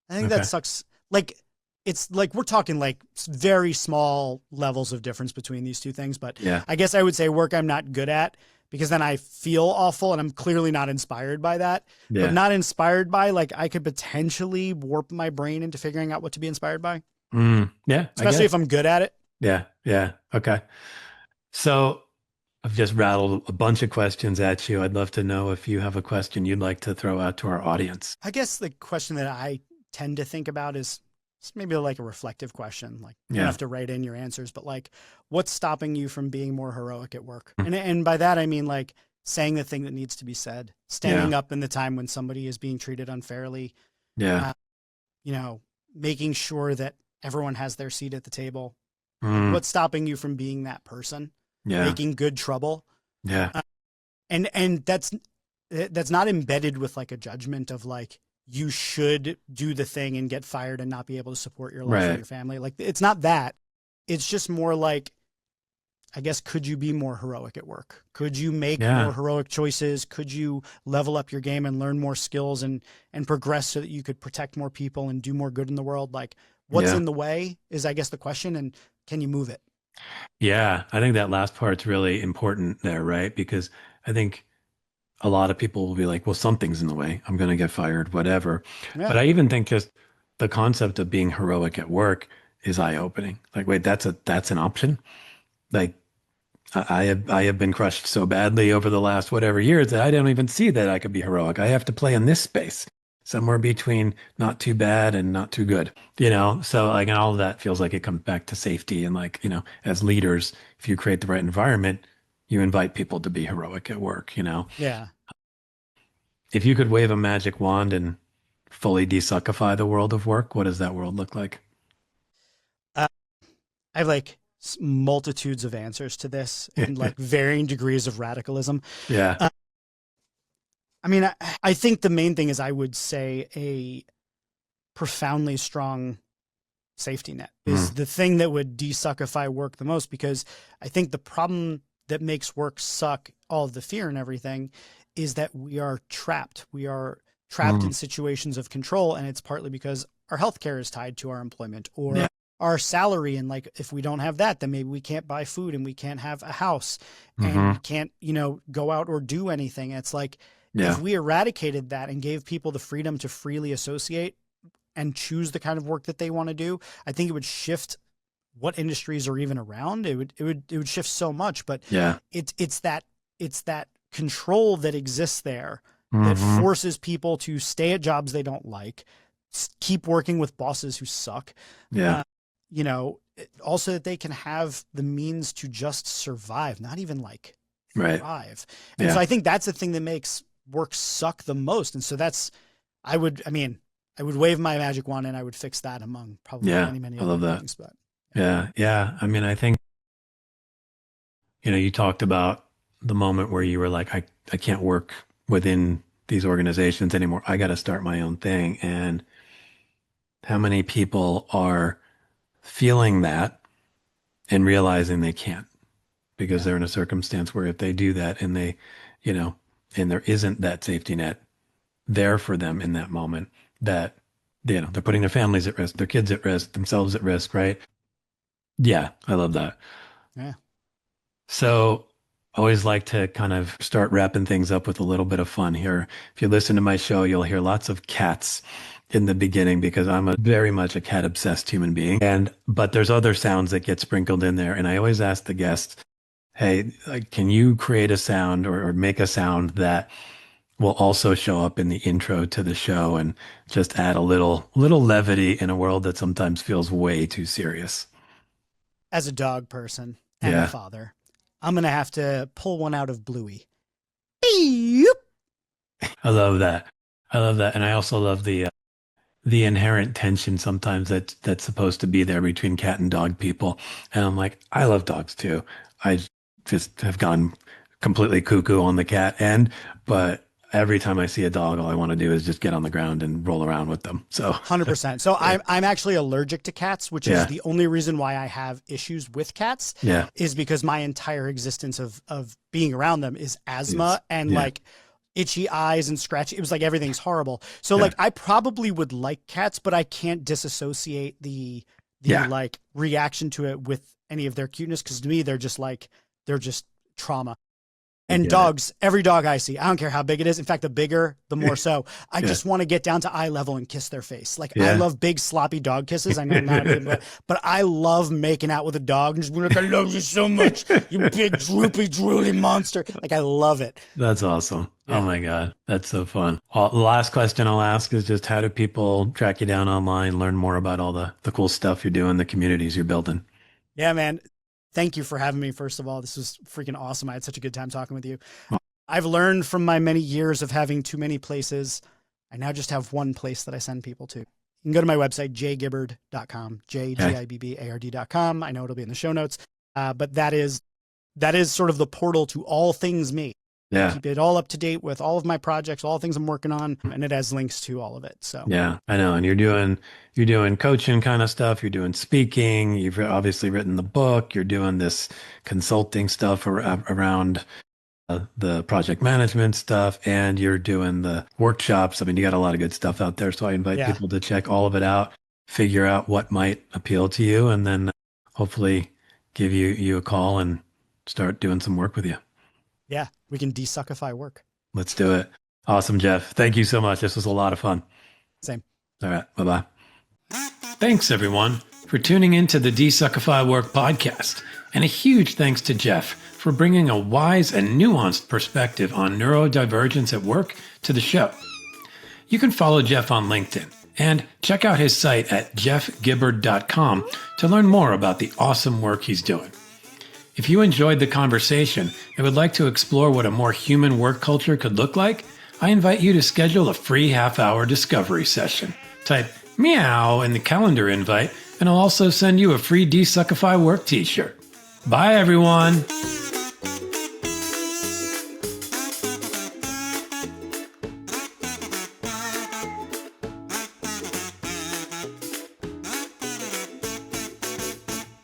I think that sucks. Like, it's like we're talking like very small levels of difference between these two things. But I guess I would say work I'm not good at, because then I feel awful and I'm clearly not inspired by that. But not inspired by, like, I could potentially warp my brain into figuring out what to be inspired by. Yeah. Especially if I'm good at it. Yeah. Yeah. Okay. So I've just rattled a bunch of questions at you. I'd love to know if you have a question you'd like to throw out to our audience. I guess the question that I tend to think about is maybe like a reflective question. Like, you don't have to write in your answers, but like, what's stopping you from being more heroic at work? And by that, I mean like saying the thing that needs to be said, standing up in the time when somebody is being treated unfairly. Yeah. You know, making sure that everyone has their seat at the table. What's stopping you from being that person? Yeah. Making good trouble. Yeah. And it's that's not embedded with like a judgment of like, you should do the thing and get fired and not be able to support your life and your family. Like, it's not that. It's just more like, I guess, could you be more heroic at work? Could you make more heroic choices? Could you level up your game and learn more skills and progress so that you could protect more people and do more good in the world? Like, what's in the way is, I guess, the question. And can you move it? Yeah, I think that last part's really important there, right? Because I think a lot of people will be like, well, something's in the way. I'm going to get fired, whatever. Yeah. But I even think just the concept of being heroic at work is eye-opening. Like, wait, that's an option? Like, I have been crushed so badly over the last whatever years that I don't even see that I could be heroic. I have to play in this space, somewhere between not too bad and not too good, So like, and all of that feels like it comes back to safety. And like, as leaders, if you create the right environment, you invite people to be heroic at work, Yeah. If you could wave a magic wand and fully desuckify the world of work, what does that world look like? I have like multitudes of answers to this and like varying degrees of radicalism. Yeah. I mean, I think the main thing is, I would say, a profoundly strong safety net is the thing that would desuckify work the most, because I think the problem that makes work suck, all of the fear and everything, is that we are trapped. We are trapped in situations of control, and it's partly because our healthcare is tied to our employment or our salary. And like, if we don't have that, then maybe we can't buy food and we can't have a house and we can't, go out or do anything. It's like, if we eradicated that and gave people the freedom to freely associate and choose the kind of work that they want to do, I think it would shift what industries are even around. It would shift so much. But it's that control that exists there that forces people to stay at jobs they don't like, keep working with bosses who suck. Also that they can have the means to just survive, not even like thrive. And so I think that's the thing that makes work suck the most. And so I would wave my magic wand and I would fix that, among probably many I love other that. things. But yeah. I mean, I think, you talked about the moment where you were like, I can't work within these organizations anymore. I got to start my own thing. And how many people are feeling that and realizing they can't, because they're in a circumstance where if they do that and they, and there isn't that safety net there for them in that moment, that, they're putting their families at risk, their kids at risk, themselves at risk, right? Yeah, I love that. Yeah. So I always like to kind of start wrapping things up with a little bit of fun here. If you listen to my show, you'll hear lots of cats in the beginning, because I'm very much a cat obsessed human being. But there's other sounds that get sprinkled in there. And I always ask the guests, hey, can you create a sound or make a sound that will also show up in the intro to the show and just add a little levity in a world that sometimes feels way too serious? As a dog person and a father, I'm going to have to pull one out of Bluey. Beep. I love that. And I also love the inherent tension sometimes that's supposed to be there between cat and dog people. And I'm like, I love dogs too. I just have gone completely cuckoo on the cat end, but every time I see a dog, all I want to do is just get on the ground and roll around with them. So 100%. So I'm actually allergic to cats, which is the only reason why I have issues with cats. Is because my entire existence of being around them is asthma and like itchy eyes and scratchy. It was like, everything's horrible. So like, I probably would like cats, but I can't disassociate the like reaction to it with any of their cuteness. Cause to me, they're just trauma. And dogs, every dog I see, I don't care how big it is. In fact, the bigger, the more so. I just want to get down to eye level and kiss their face. Like, I love big sloppy dog kisses. I know I'm not a big, but I love making out with a dog and just being like, I love you so much, you big droopy drooly monster. Like, I love it. That's awesome. Oh my God. That's so fun. Well, the last question I'll ask is just, how do people track you down online, learn more about all the cool stuff you're doing, the communities you're building? Yeah, man. Thank you for having me. First of all, this was freaking awesome. I had such a good time talking with you. I've learned from my many years of having too many places. I now just have one place that I send people to. You can go to my website, jgibbard.com, jgibbard.com. I know it'll be in the show notes. But that is sort of the portal to all things me. Yeah. Keep it all up to date with all of my projects, all things I'm working on, and it has links to all of it. So Yeah, I know. And you're doing coaching kind of stuff. You're doing speaking. You've obviously written the book. You're doing this consulting stuff around the project management stuff, and you're doing the workshops. I mean, you got a lot of good stuff out there. So I invite people to check all of it out, figure out what might appeal to you, and then hopefully give you a call and start doing some work with you. Yeah, we can desuckify work. Let's do it. Awesome, Jeff. Thank you so much. This was a lot of fun. Same. All right. Bye-bye. Thanks, everyone, for tuning into the DesuckifyWork podcast. And a huge thanks to Jeff for bringing a wise and nuanced perspective on neurodivergence at work to the show. You can follow Jeff on LinkedIn and check out his site at jeffgibbard.com to learn more about the awesome work he's doing. If you enjoyed the conversation and would like to explore what a more human work culture could look like, I invite you to schedule a free half-hour discovery session. Type meow in the calendar invite, and I'll also send you a free DesuckifyWork t-shirt. Bye, everyone.